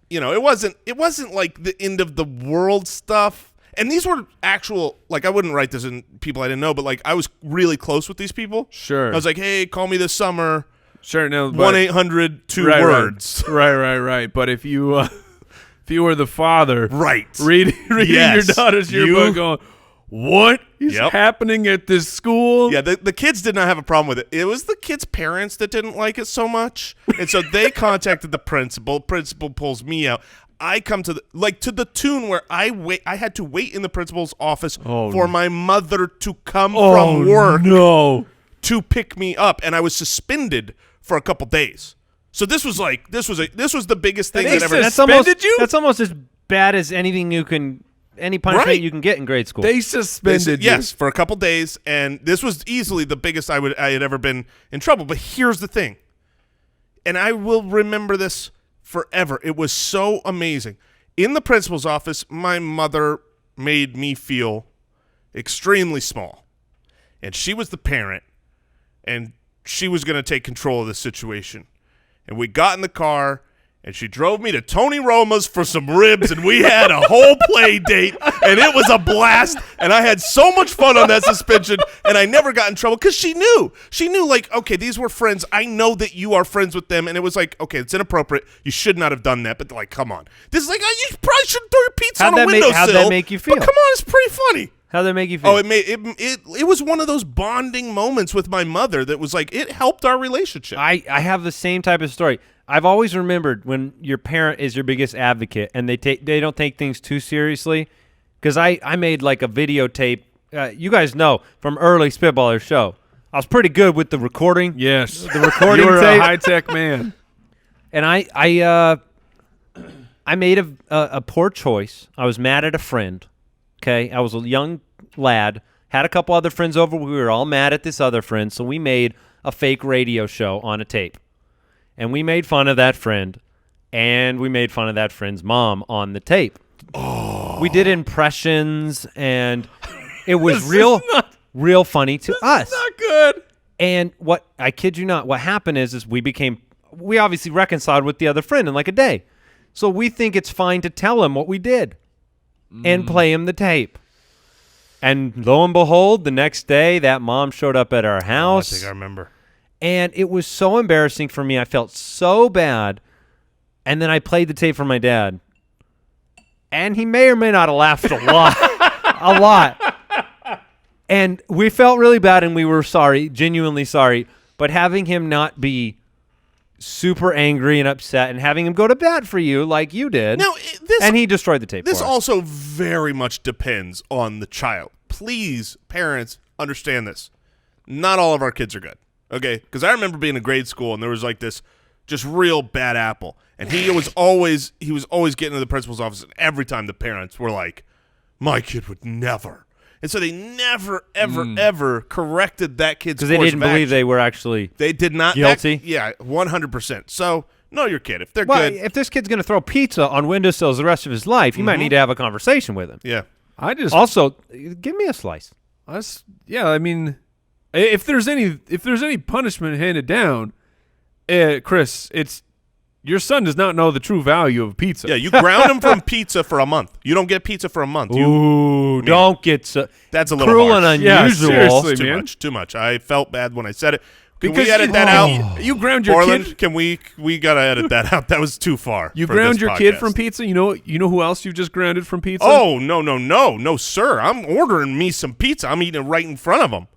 [SPEAKER 4] it wasn't like the end of the world stuff. And these were actual, like, I wouldn't write this in people I didn't know, but like I was really close with these people.
[SPEAKER 3] Sure.
[SPEAKER 4] I was like, hey, call me this summer.
[SPEAKER 3] Sure. No. but-
[SPEAKER 4] 1-800-2
[SPEAKER 3] Right,
[SPEAKER 4] words.
[SPEAKER 3] Right. But if you if you were the father,
[SPEAKER 4] Right.
[SPEAKER 3] reading
[SPEAKER 4] Yes.
[SPEAKER 3] your daughter's yearbook, going, what is
[SPEAKER 4] Yep.
[SPEAKER 3] happening at this school?
[SPEAKER 4] Yeah, the kids did not have a problem with it. It was the kids' parents that didn't like it so much. And so they contacted the principal. Principal pulls me out. I come to the tune where I had to wait in the principal's office for my mother to come from work to pick me up, and I was suspended for a couple days. So this was the biggest thing that ever.
[SPEAKER 2] That's almost,
[SPEAKER 3] suspended you?
[SPEAKER 2] That's almost as bad as any punishment
[SPEAKER 4] Right.
[SPEAKER 2] you can get in grade school.
[SPEAKER 3] They suspended you.
[SPEAKER 4] Yes, for a couple days, and this was easily the biggest I had ever been in trouble. But here's the thing, and I will remember this forever. It was so amazing. In the principal's office, my mother made me feel extremely small, and she was the parent, and she was going to take control of the situation. And we got in the car, and she drove me to Tony Roma's for some ribs, and we had a whole play date, and it was a blast, and I had so much fun on that suspension, and I never got in trouble because she knew, like, okay, these were friends. I know that you are friends with them, and it was like, okay, it's inappropriate. You should not have done that, but like, come on. This is like, you probably shouldn't throw your pizza on a windowsill.
[SPEAKER 2] How'd that make you feel?
[SPEAKER 4] But come on, it's pretty funny.
[SPEAKER 2] How'd that make you feel?
[SPEAKER 4] Oh, it was one of those bonding moments with my mother that was like, it helped our relationship.
[SPEAKER 2] I have the same type of story. I've always remembered when your parent is your biggest advocate and they don't take things too seriously, because I made like a videotape. You guys know from early Spitballers show, I was pretty good with the recording.
[SPEAKER 3] Yes.
[SPEAKER 2] The recording
[SPEAKER 3] You were
[SPEAKER 2] tape.
[SPEAKER 3] a high-tech man.
[SPEAKER 2] And I I made a poor choice. I was mad at a friend. Okay, I was a young lad, had a couple other friends over. We were all mad at this other friend, so we made a fake radio show on a tape. And we made fun of that friend, and we made fun of that friend's mom on the tape. Oh. We did impressions, and it was real funny to us.
[SPEAKER 3] Not good.
[SPEAKER 2] And what, I kid you not, what happened is we obviously reconciled with the other friend in like a day. So we think it's fine to tell him what we did and play him the tape. And lo and behold, the next day, that mom showed up at our house.
[SPEAKER 4] I think I remember.
[SPEAKER 2] And it was so embarrassing for me. I felt so bad. And then I played the tape for my dad. And he may or may not have laughed a lot. A lot. And we felt really bad, and we were sorry, genuinely sorry. But having him not be super angry and upset and having him go to bat for you like you did.
[SPEAKER 4] Now,
[SPEAKER 2] and he destroyed the tape.
[SPEAKER 4] This
[SPEAKER 2] for us.
[SPEAKER 4] also very much depends on the child. Please, parents, understand this. Not all of our kids are good, okay? Because I remember being in grade school, and there was like this just real bad apple. And he was always getting to the principal's office, and every time the parents were like, my kid would never. And so they never, ever, ever corrected that kid's course
[SPEAKER 2] because they didn't
[SPEAKER 4] of
[SPEAKER 2] believe
[SPEAKER 4] action.
[SPEAKER 2] they were actually
[SPEAKER 4] They did not.
[SPEAKER 2] guilty.
[SPEAKER 4] Yeah, 100%. So know your kid. If they're
[SPEAKER 2] Well,
[SPEAKER 4] good.
[SPEAKER 2] if this kid's going to throw pizza on windowsills the rest of his life, you might need to have a conversation with him.
[SPEAKER 4] Yeah.
[SPEAKER 2] Also, give me a slice.
[SPEAKER 3] Yeah, I mean, if there's any punishment handed down, Chris, it's your son does not know the true value of pizza.
[SPEAKER 4] Yeah, you ground him from pizza for a month. You don't get pizza for a month.
[SPEAKER 2] Don't get so
[SPEAKER 4] That's a little
[SPEAKER 2] cruel
[SPEAKER 4] harsh.
[SPEAKER 2] and
[SPEAKER 3] Yeah,
[SPEAKER 2] unusual.
[SPEAKER 3] seriously.
[SPEAKER 4] Too
[SPEAKER 3] man.
[SPEAKER 4] much. Too much. I felt bad when I said it. Can
[SPEAKER 3] Because
[SPEAKER 4] we edit that out?
[SPEAKER 3] You ground your
[SPEAKER 4] Orland,
[SPEAKER 3] kid.
[SPEAKER 4] can we gotta edit that out? That was too far.
[SPEAKER 3] You
[SPEAKER 4] for
[SPEAKER 3] ground
[SPEAKER 4] this
[SPEAKER 3] your kid
[SPEAKER 4] podcast.
[SPEAKER 3] from pizza. You know who else you just grounded from pizza?
[SPEAKER 4] Oh no, sir! I'm ordering me some pizza. I'm eating it right in front of him.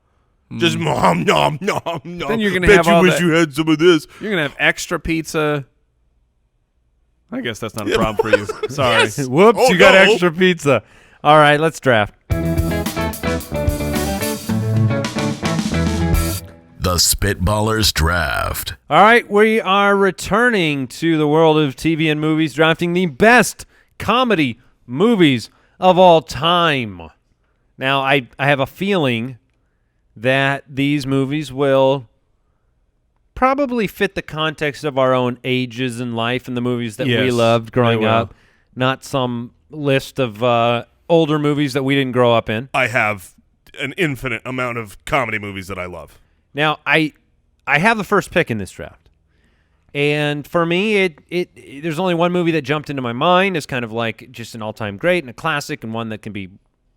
[SPEAKER 4] Just nom.
[SPEAKER 3] Then you're gonna
[SPEAKER 4] Bet
[SPEAKER 3] have
[SPEAKER 4] you
[SPEAKER 3] all
[SPEAKER 4] wish
[SPEAKER 3] that-
[SPEAKER 4] you had some of this.
[SPEAKER 3] You're gonna have extra pizza. I guess that's not a problem for you. Sorry.
[SPEAKER 2] Whoops,
[SPEAKER 4] Oh,
[SPEAKER 2] you got
[SPEAKER 4] no.
[SPEAKER 2] extra pizza. All right, let's draft.
[SPEAKER 1] The Spitballers Draft.
[SPEAKER 2] All right, we are returning to the world of TV and movies, drafting the best comedy movies of all time. Now, I have a feeling that these movies will probably fit the context of our own ages in life and the movies that we
[SPEAKER 3] Yes,
[SPEAKER 2] loved growing
[SPEAKER 3] they will.
[SPEAKER 2] up, not some list of older movies that we didn't grow up in.
[SPEAKER 4] I have an infinite amount of comedy movies that I love.
[SPEAKER 2] Now, I have the first pick in this draft. And for me, there's only one movie that jumped into my mind as kind of like just an all-time great and a classic and one that can be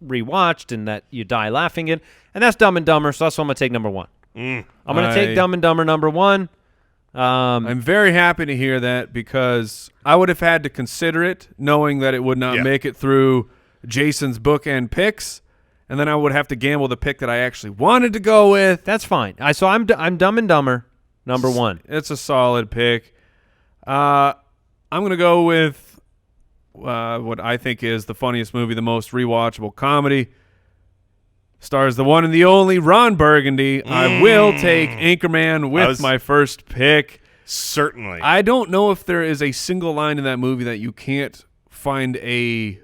[SPEAKER 2] rewatched and that you die laughing in, and that's Dumb and Dumber, so that's what I'm going to take number one. I'm going to take Dumb and Dumber number one.
[SPEAKER 3] I'm very happy to hear that because I would have had to consider it knowing that it would not make it through Jason's bookend picks, and then I would have to gamble the pick that I actually wanted to go with.
[SPEAKER 2] That's fine. So I'm Dumb and Dumber number one.
[SPEAKER 3] It's a solid pick. I'm going to go with what I think is the funniest movie, the most rewatchable comedy. Stars the one and the only Ron Burgundy. I will take Anchorman with my first pick.
[SPEAKER 4] Certainly.
[SPEAKER 3] I don't know if there is a single line in that movie that you can't find a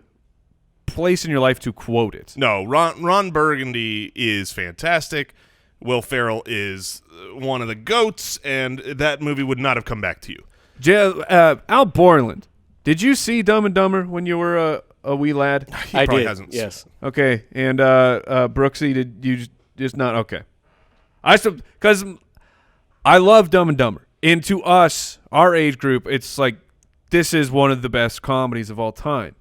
[SPEAKER 3] place in your life to quote it.
[SPEAKER 4] No, Ron Burgundy is fantastic. Will Ferrell is one of the GOATs, and that movie would not have come back to you.
[SPEAKER 3] Al Borland, did you see Dumb and Dumber when you were a wee lad?
[SPEAKER 4] He
[SPEAKER 5] I
[SPEAKER 4] probably
[SPEAKER 5] did.
[SPEAKER 4] hasn't.
[SPEAKER 5] Yes.
[SPEAKER 3] Okay, and Brooksy, did you just not? Okay, because I love Dumb and Dumber, and to us, our age group, it's like this is one of the best comedies of all time.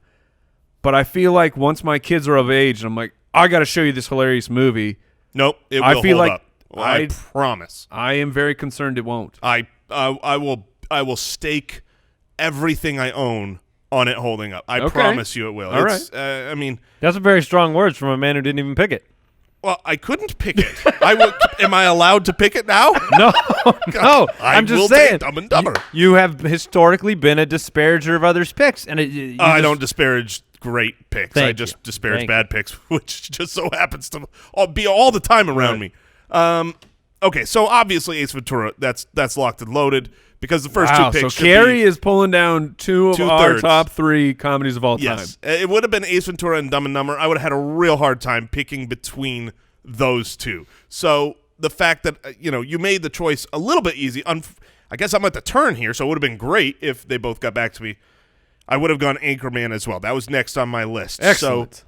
[SPEAKER 3] But I feel like once my kids are of age, and I'm like, I got to show you this hilarious movie.
[SPEAKER 4] Nope, it
[SPEAKER 3] I
[SPEAKER 4] will
[SPEAKER 3] feel
[SPEAKER 4] hold
[SPEAKER 3] like
[SPEAKER 4] up. I promise.
[SPEAKER 3] I am very concerned it won't.
[SPEAKER 4] I will stake everything I own on it holding up. I promise you it will.
[SPEAKER 3] All
[SPEAKER 4] right. I mean,
[SPEAKER 2] That's very strong words from a man who didn't even pick it.
[SPEAKER 4] well, I couldn't pick it. Am I allowed to pick it now?
[SPEAKER 2] No, no.
[SPEAKER 4] I
[SPEAKER 2] I'm just
[SPEAKER 4] will
[SPEAKER 2] saying.
[SPEAKER 4] take Dumb and Dumber.
[SPEAKER 2] You have historically been a disparager of others' picks, and
[SPEAKER 4] I don't disparage great picks.
[SPEAKER 2] Thank
[SPEAKER 4] I just
[SPEAKER 2] you.
[SPEAKER 4] disparage
[SPEAKER 2] Thank
[SPEAKER 4] bad picks, which just so happens to be all the time around me. Okay, so obviously Ace Ventura, that's locked and loaded because the first
[SPEAKER 3] Wow,
[SPEAKER 4] two picks
[SPEAKER 3] so Carrie is pulling down two of our
[SPEAKER 4] Two-thirds.
[SPEAKER 3] top 3 comedies of all
[SPEAKER 4] yes.
[SPEAKER 3] time.
[SPEAKER 4] It would have been Ace Ventura and Dumb and Dumber. I would have had a real hard time picking between those two. So the fact that you made the choice a little bit easy. I guess I'm at the turn here, so it would have been great if they both got back to me. I would have gone Anchorman as well. That was next on my list.
[SPEAKER 3] Excellent.
[SPEAKER 4] So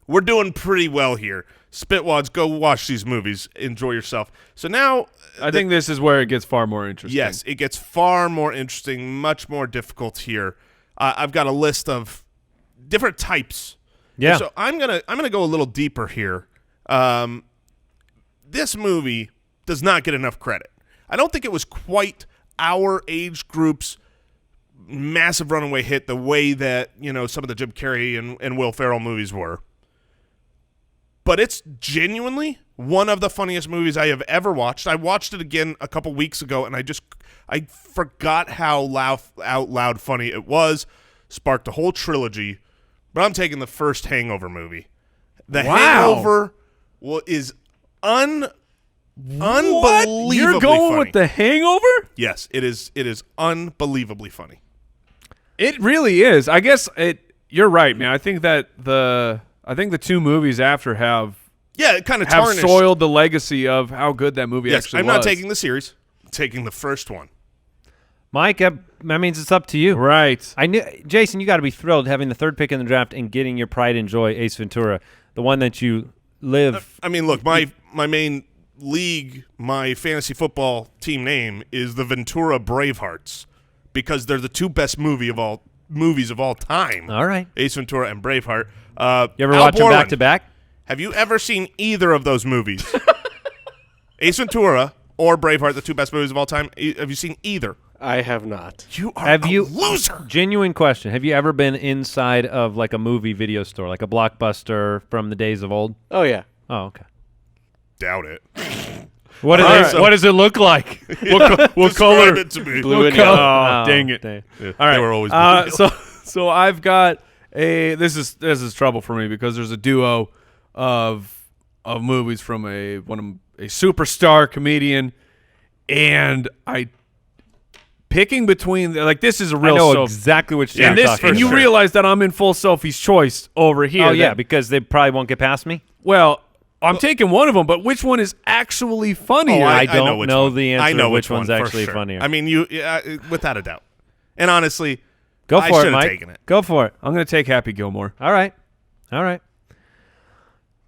[SPEAKER 4] we're doing pretty well here. Spitwads, go watch these movies. Enjoy yourself. So now
[SPEAKER 3] I think this is where it gets far more interesting.
[SPEAKER 4] yes, it gets far more interesting, much more difficult here. I've got a list of different types.
[SPEAKER 2] Yeah.
[SPEAKER 4] So I'm gonna go a little deeper here. This movie does not get enough credit. I don't think it was quite our age group's massive runaway hit the way that some of the Jim Carrey and Will Ferrell movies were. But it's genuinely one of the funniest movies I have ever watched. I watched it again a couple weeks ago, and I forgot how out loud funny it was. Sparked a whole trilogy. But I'm taking the first Hangover movie. The Hangover is unbelievably
[SPEAKER 3] You're going
[SPEAKER 4] funny.
[SPEAKER 3] with The Hangover?
[SPEAKER 4] Yes, it is unbelievably funny.
[SPEAKER 3] It really is. I guess you're right, man. I think that the two movies after have
[SPEAKER 4] It kind of
[SPEAKER 3] have
[SPEAKER 4] tarnished.
[SPEAKER 3] soiled the legacy of how good that movie
[SPEAKER 4] Yes,
[SPEAKER 3] actually
[SPEAKER 4] I'm
[SPEAKER 3] was.
[SPEAKER 4] not taking the series. I'm taking the first one.
[SPEAKER 2] Mike, that means it's up to you.
[SPEAKER 3] Right.
[SPEAKER 2] I knew, Jason, you got to be thrilled having the 3rd pick in the draft and getting your pride and joy Ace Ventura, the one that you live.
[SPEAKER 4] I mean, look, my main league, my fantasy football team name is the Ventura Bravehearts because they're the 2 best movies of all time.
[SPEAKER 2] All right.
[SPEAKER 4] Ace Ventura and Braveheart.
[SPEAKER 2] You ever
[SPEAKER 4] Al
[SPEAKER 2] watch them
[SPEAKER 4] Borland,
[SPEAKER 2] back to back?
[SPEAKER 4] Have you ever seen either of those movies? Ace Ventura or Braveheart, the 2 best movies of all time. Have you seen either?
[SPEAKER 5] I have not.
[SPEAKER 4] You are
[SPEAKER 2] Have
[SPEAKER 4] a
[SPEAKER 2] you
[SPEAKER 4] loser.
[SPEAKER 2] Genuine question. Have you ever been inside of like a movie video store, like a Blockbuster from the days of old?
[SPEAKER 5] Oh, yeah.
[SPEAKER 2] Oh, okay.
[SPEAKER 4] Doubt it.
[SPEAKER 2] What does it look like?
[SPEAKER 3] What color?
[SPEAKER 4] Describe it to me.
[SPEAKER 5] Blue and
[SPEAKER 3] color?
[SPEAKER 5] yellow.
[SPEAKER 3] Oh, dang it.
[SPEAKER 2] Dang.
[SPEAKER 4] Yeah,
[SPEAKER 3] All right.
[SPEAKER 4] They were always
[SPEAKER 3] So I've got this is trouble for me because there's a duo of movies from a superstar comedian, and picking between this is a real
[SPEAKER 2] I know
[SPEAKER 3] soap.
[SPEAKER 2] exactly what you're
[SPEAKER 3] And
[SPEAKER 2] talking
[SPEAKER 3] and you
[SPEAKER 2] about.
[SPEAKER 3] realize that I'm in full Sophie's choice over here.
[SPEAKER 2] Oh, yeah,
[SPEAKER 3] that-
[SPEAKER 2] because they probably won't get past me.
[SPEAKER 3] well, I'm taking one of them, but which one is actually funnier?
[SPEAKER 2] I don't
[SPEAKER 4] which
[SPEAKER 2] know
[SPEAKER 4] one.
[SPEAKER 2] the answer
[SPEAKER 4] I know
[SPEAKER 2] to which
[SPEAKER 4] one
[SPEAKER 2] one's
[SPEAKER 4] for
[SPEAKER 2] actually
[SPEAKER 4] sure.
[SPEAKER 2] funnier.
[SPEAKER 4] I mean, without a doubt. And honestly,
[SPEAKER 2] Go
[SPEAKER 4] I
[SPEAKER 2] for it,
[SPEAKER 4] should have
[SPEAKER 2] Mike.
[SPEAKER 4] taken it.
[SPEAKER 2] Go for it.
[SPEAKER 3] I'm going to take Happy Gilmore.
[SPEAKER 2] All right.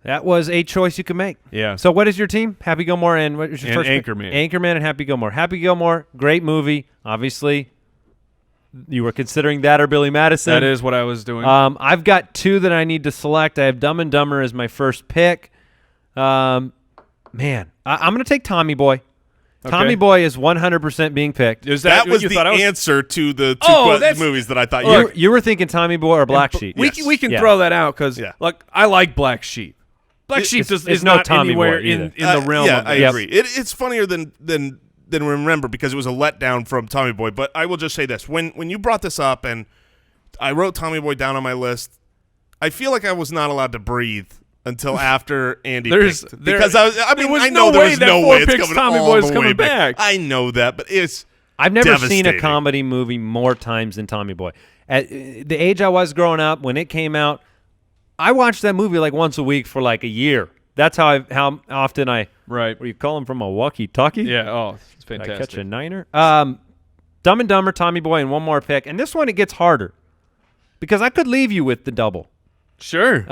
[SPEAKER 2] That was a choice you could make.
[SPEAKER 3] Yeah.
[SPEAKER 2] So what is your team? Happy Gilmore and what was your
[SPEAKER 3] And
[SPEAKER 2] first pick?
[SPEAKER 3] Anchorman.
[SPEAKER 2] Anchorman and Happy Gilmore. Happy Gilmore, great movie. Obviously, you were considering that or Billy Madison.
[SPEAKER 3] That is what I was doing.
[SPEAKER 2] I've got 2 that I need to select. I have Dumb and Dumber as my first pick. I'm going to take Tommy Boy. Tommy Boy is 100% being picked.
[SPEAKER 3] Is
[SPEAKER 4] That
[SPEAKER 3] what
[SPEAKER 4] was
[SPEAKER 3] you
[SPEAKER 4] the
[SPEAKER 3] thought I was?
[SPEAKER 4] answer to the 2
[SPEAKER 3] that's-
[SPEAKER 4] movies that I thought
[SPEAKER 2] You were thinking Tommy Boy or Black Sheep.
[SPEAKER 3] We
[SPEAKER 4] Yes.
[SPEAKER 3] we can
[SPEAKER 2] Yeah.
[SPEAKER 3] throw that out because
[SPEAKER 4] Yeah.
[SPEAKER 3] I like Black Sheep. Black Sheep
[SPEAKER 2] it's
[SPEAKER 3] is
[SPEAKER 2] no
[SPEAKER 3] not
[SPEAKER 2] Tommy
[SPEAKER 3] anywhere
[SPEAKER 2] Boy either.
[SPEAKER 3] in the realm
[SPEAKER 4] Yeah,
[SPEAKER 3] of
[SPEAKER 4] I
[SPEAKER 3] this.
[SPEAKER 4] agree. It's funnier than we remember because it was a letdown from Tommy Boy. But I will just say this: when you brought this up and I wrote Tommy Boy down on my list, I feel like I was not allowed to breathe until after Andy picked it. Because I
[SPEAKER 3] there was
[SPEAKER 4] I
[SPEAKER 3] no
[SPEAKER 4] know there
[SPEAKER 3] way
[SPEAKER 4] was
[SPEAKER 3] that
[SPEAKER 4] no
[SPEAKER 3] 4
[SPEAKER 4] way it's
[SPEAKER 3] picks
[SPEAKER 4] coming
[SPEAKER 3] Tommy
[SPEAKER 4] all
[SPEAKER 3] Boy's
[SPEAKER 4] the
[SPEAKER 3] coming
[SPEAKER 4] way
[SPEAKER 3] back.
[SPEAKER 4] I know that, but it's
[SPEAKER 2] I've never seen a
[SPEAKER 4] devastating.
[SPEAKER 2] comedy movie more times than Tommy Boy. At the age I was growing up, when it came out, I watched that movie like once a week for like a year. That's how often I
[SPEAKER 3] Right.
[SPEAKER 2] What do you call him from a walkie-talkie?
[SPEAKER 3] Yeah. Oh, it's
[SPEAKER 2] Did I
[SPEAKER 3] fantastic.
[SPEAKER 2] catch a niner? Dumb and Dumber, Tommy Boy, and one more pick. And this one, it gets harder because I could leave you with the double.
[SPEAKER 3] Sure.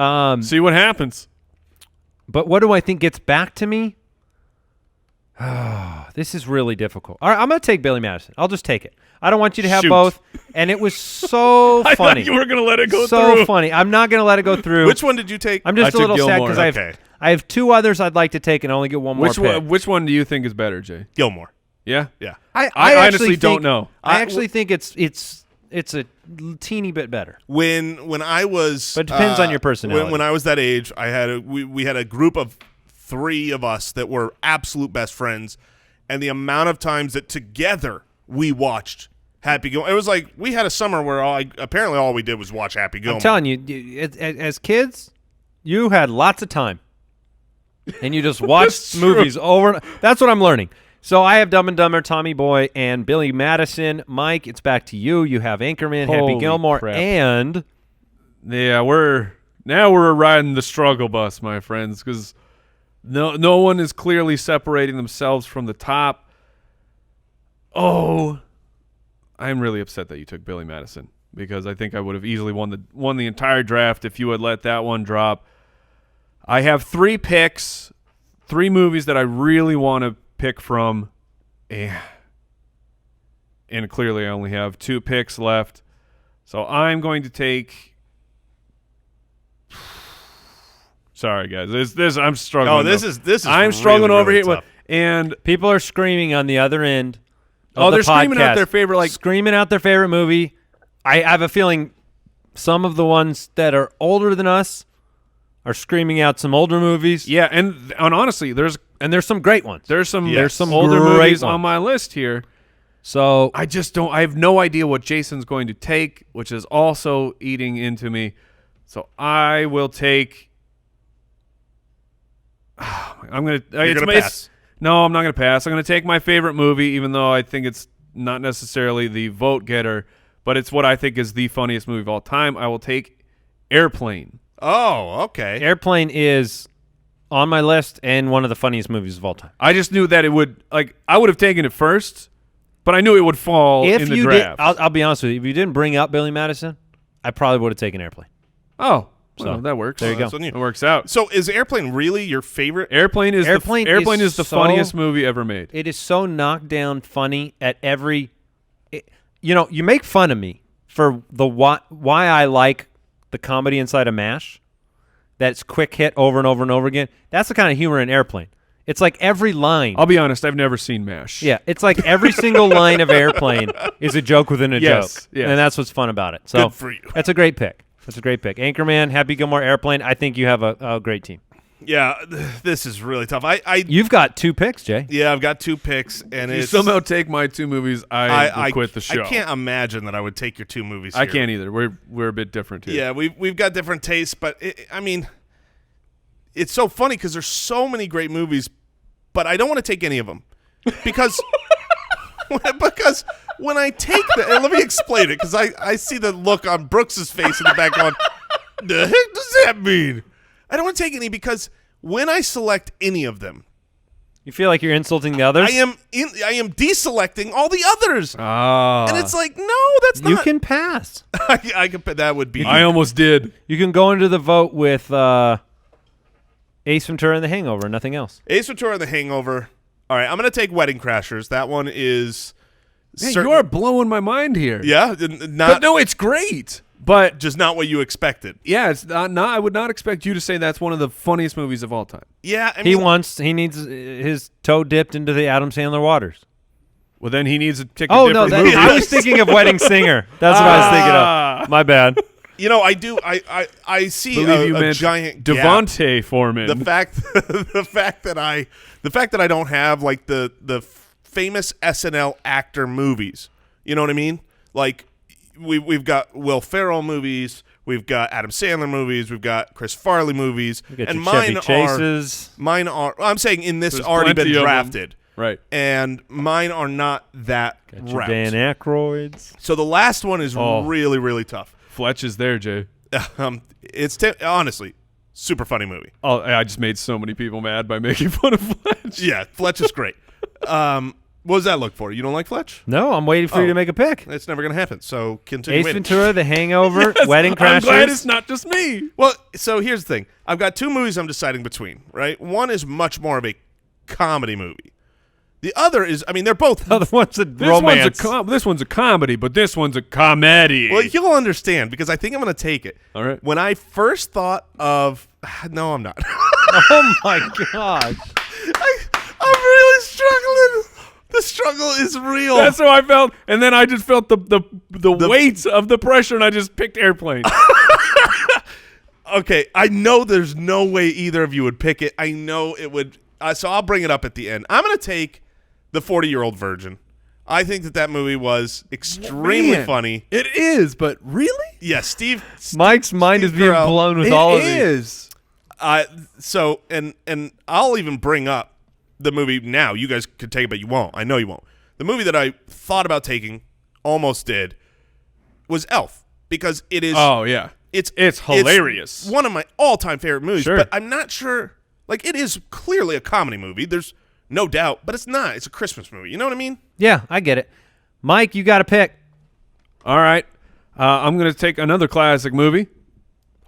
[SPEAKER 3] See what happens.
[SPEAKER 2] But what do I think gets back to me? This is really difficult. All right, I'm going to take Billy Madison. I'll just take it. I don't want you to have
[SPEAKER 3] Shoot.
[SPEAKER 2] both. And it was so
[SPEAKER 3] I
[SPEAKER 2] funny.
[SPEAKER 3] thought you were going to let it go
[SPEAKER 2] so
[SPEAKER 3] through.
[SPEAKER 2] funny. I'm not going to let it go through.
[SPEAKER 4] Which one did you take?
[SPEAKER 2] I'm just
[SPEAKER 3] I
[SPEAKER 2] a little
[SPEAKER 3] took
[SPEAKER 2] sad
[SPEAKER 3] Gilmore.
[SPEAKER 2] because
[SPEAKER 4] Okay.
[SPEAKER 2] I have 2 others I'd like to take and only get one more pick.
[SPEAKER 3] Which one do you think is better, Jay?
[SPEAKER 4] Gilmore.
[SPEAKER 3] Yeah.
[SPEAKER 4] Yeah.
[SPEAKER 3] I
[SPEAKER 2] actually
[SPEAKER 3] honestly don't
[SPEAKER 2] think-
[SPEAKER 3] know.
[SPEAKER 2] I actually think it's a teeny bit better.
[SPEAKER 4] When I was,
[SPEAKER 2] But it depends on your personality.
[SPEAKER 4] When I was that age, I had we had a group of 3 of us that were absolute best friends, and the amount of times that together we watched Happy Gilmore, it was like we had a summer where apparently all we did was watch Happy Gilmore.
[SPEAKER 2] I'm telling you, as kids, you had lots of time, and you just watched movies over. That's what I'm learning. So I have Dumb and Dumber, Tommy Boy, and Billy Madison. Mike, it's back to you. You have Anchorman, Happy
[SPEAKER 3] Holy
[SPEAKER 2] Gilmore,
[SPEAKER 3] crap.
[SPEAKER 2] and
[SPEAKER 3] Yeah, we're riding the struggle bus, my friends, because no one is clearly separating themselves from the top. Oh, I'm really upset that you took Billy Madison, because I think I would have easily won the entire draft if you had let that one drop. I have 3 picks, 3 movies that I really want to pick from, and clearly I only have 2 picks left. So I'm going to take. Sorry, guys. This I'm struggling.
[SPEAKER 4] Oh, this is.
[SPEAKER 3] I'm
[SPEAKER 4] really,
[SPEAKER 3] struggling over
[SPEAKER 4] really
[SPEAKER 3] here,
[SPEAKER 4] tough.
[SPEAKER 3] and
[SPEAKER 2] people are screaming on the other end. Of
[SPEAKER 3] they're
[SPEAKER 2] the
[SPEAKER 3] screaming out
[SPEAKER 2] podcast.
[SPEAKER 3] their favorite,
[SPEAKER 2] screaming out their favorite movie. I have a feeling some of the ones that are older than us are screaming out some older movies.
[SPEAKER 3] yeah, and honestly, there's
[SPEAKER 2] some great ones.
[SPEAKER 3] there's some
[SPEAKER 2] some
[SPEAKER 3] older
[SPEAKER 2] great
[SPEAKER 3] movies on
[SPEAKER 2] ones.
[SPEAKER 3] my list here.
[SPEAKER 2] So
[SPEAKER 3] I just don't. I have no idea what Jason's going to take, which is also eating into me. So I will take. I'm gonna.
[SPEAKER 4] You're gonna pass.
[SPEAKER 3] No, I'm not gonna pass. I'm gonna take my favorite movie, even though I think it's not necessarily the vote getter, but it's what I think is the funniest movie of all time. I will take Airplane.
[SPEAKER 4] Oh, okay.
[SPEAKER 2] Airplane is on my list and one of the funniest movies of all time.
[SPEAKER 3] I just knew that it would. I would have taken it first, but I knew it would fall
[SPEAKER 2] If
[SPEAKER 3] in the
[SPEAKER 2] you
[SPEAKER 3] draft.
[SPEAKER 2] did, I'll be honest with you. If you didn't bring up Billy Madison, I probably would have taken Airplane.
[SPEAKER 3] Oh,
[SPEAKER 2] So,
[SPEAKER 3] well, that works.
[SPEAKER 2] there you go.
[SPEAKER 4] That's on you.
[SPEAKER 3] It works out.
[SPEAKER 4] So is Airplane really your favorite?
[SPEAKER 3] Airplane is
[SPEAKER 2] Airplane is
[SPEAKER 3] the
[SPEAKER 2] so-
[SPEAKER 3] funniest movie ever made.
[SPEAKER 2] It is so knocked down funny at every. You make fun of me for the why I like the comedy inside of MASH. That's quick hit over and over and over again. That's the kind of humor in Airplane. It's like every line.
[SPEAKER 3] I'll be honest, I've never seen MASH.
[SPEAKER 2] Yeah, it's like every single line of Airplane is a joke within a
[SPEAKER 3] Yes,
[SPEAKER 2] joke.
[SPEAKER 3] yes.
[SPEAKER 2] And that's what's fun about it. So
[SPEAKER 4] Good for you.
[SPEAKER 2] That's a great pick. Anchorman, Happy Gilmore, Airplane. I think you have a great team.
[SPEAKER 4] Yeah, this is really tough.
[SPEAKER 2] You've got 2 picks, Jay.
[SPEAKER 4] Yeah, I've got 2 picks, and
[SPEAKER 3] If you
[SPEAKER 4] it's
[SPEAKER 3] somehow take my 2 movies, I will quit the show.
[SPEAKER 4] I can't imagine that I would take your 2 movies.
[SPEAKER 3] I
[SPEAKER 4] here.
[SPEAKER 3] can't either. We're a bit different here.
[SPEAKER 4] Yeah, we've got different tastes, but I mean, it's so funny because there's so many great movies, but I don't want to take any of them because when I take let me explain it, because I see the look on Brooks's face in the back going, the heck does that mean? I don't want to take any because when I select any of them,
[SPEAKER 2] You feel like you're insulting the others?
[SPEAKER 4] I am deselecting all the others. And it's like, no, that's not.
[SPEAKER 2] You can pass.
[SPEAKER 4] I can. That would be.
[SPEAKER 3] I almost did.
[SPEAKER 2] You can go into the vote with Ace Ventura and The Hangover, nothing else.
[SPEAKER 4] Ace Ventura and The Hangover. All right, I'm going to take Wedding Crashers. That one is.
[SPEAKER 3] Man, you are blowing my mind here.
[SPEAKER 4] Yeah,
[SPEAKER 3] But
[SPEAKER 4] not
[SPEAKER 3] no, it's great. But
[SPEAKER 4] just not what you expected.
[SPEAKER 3] yeah, it's not. I would not expect you to say that's one of the funniest movies of all time.
[SPEAKER 4] Yeah, I mean,
[SPEAKER 2] He needs his toe dipped into the Adam Sandler waters.
[SPEAKER 3] Well, then he needs to pick a
[SPEAKER 2] Oh no,
[SPEAKER 3] different movie.
[SPEAKER 2] I was thinking of Wedding Singer. That's what I was thinking of. My bad.
[SPEAKER 4] you know, I do. I see
[SPEAKER 3] Believe you
[SPEAKER 4] a
[SPEAKER 3] meant
[SPEAKER 4] giant gap.
[SPEAKER 3] Devontae Foreman.
[SPEAKER 4] The fact that I don't have like the famous SNL actor movies. You know what I mean? Like we've got Will Ferrell movies, we've got Adam Sandler movies, we've got Chris Farley movies,
[SPEAKER 2] You got
[SPEAKER 4] and
[SPEAKER 2] your Chevy Chases.
[SPEAKER 4] mine are. I'm saying in this
[SPEAKER 3] There's
[SPEAKER 4] already been
[SPEAKER 3] plenty of them.
[SPEAKER 4] drafted,
[SPEAKER 3] right.
[SPEAKER 4] and mine are not that
[SPEAKER 2] Got your
[SPEAKER 4] route.
[SPEAKER 2] Dan Aykroyd's.
[SPEAKER 4] So the last one is
[SPEAKER 3] Oh.
[SPEAKER 4] really, really tough.
[SPEAKER 3] Fletch is there, Jay.
[SPEAKER 4] It's honestly super funny movie.
[SPEAKER 3] Oh, I just made so many people mad by making fun of Fletch.
[SPEAKER 4] Yeah, Fletch is great. What does that look for? You don't like Fletch?
[SPEAKER 2] No, I'm waiting for you to make a pick.
[SPEAKER 4] It's never going to happen. So continue.
[SPEAKER 2] Ace
[SPEAKER 4] waiting.
[SPEAKER 2] Ventura, The Hangover,
[SPEAKER 3] Yes,
[SPEAKER 2] Wedding Crashers.
[SPEAKER 3] I'm glad it's not just me.
[SPEAKER 4] Well, so here's the thing. I've got 2 movies I'm deciding between, right? One is much more of a comedy movie. The other is, I mean, they're both.
[SPEAKER 2] Other one's a
[SPEAKER 3] This
[SPEAKER 2] romance.
[SPEAKER 3] this one's a comedy, but this one's a comedy.
[SPEAKER 4] Well, you'll understand because I think I'm going to take it.
[SPEAKER 3] All right.
[SPEAKER 4] When I first thought of. No, I'm not.
[SPEAKER 2] Oh my gosh.
[SPEAKER 4] I'm really struggling. The struggle is real.
[SPEAKER 3] That's how I felt, and then I just felt the weight of the pressure, and I just picked Airplane.
[SPEAKER 4] Okay, I know there's no way either of you would pick it. I know it would. So I'll bring it up at the end. I'm going to take The 40-Year-Old Virgin. I think that movie was extremely
[SPEAKER 3] Man,
[SPEAKER 4] funny.
[SPEAKER 3] It is, but really,
[SPEAKER 4] Yeah, Steve.
[SPEAKER 2] Mike's mind is being
[SPEAKER 4] Carell.
[SPEAKER 2] blown with
[SPEAKER 3] it
[SPEAKER 2] all of these.
[SPEAKER 3] is.
[SPEAKER 4] So and I'll even bring up the movie now. You guys could take it, but you won't. I know you won't. The movie that I thought about taking, almost did, was Elf, because it is.
[SPEAKER 3] Oh yeah, it's hilarious.
[SPEAKER 4] It's one of my all-time favorite movies.
[SPEAKER 3] Sure.
[SPEAKER 4] But I'm not sure. Like, it is clearly a comedy movie. There's no doubt, but it's not. It's a Christmas movie. You know what I mean?
[SPEAKER 2] Yeah, I get it. Mike, you got to pick.
[SPEAKER 3] All right, I'm gonna take another classic movie.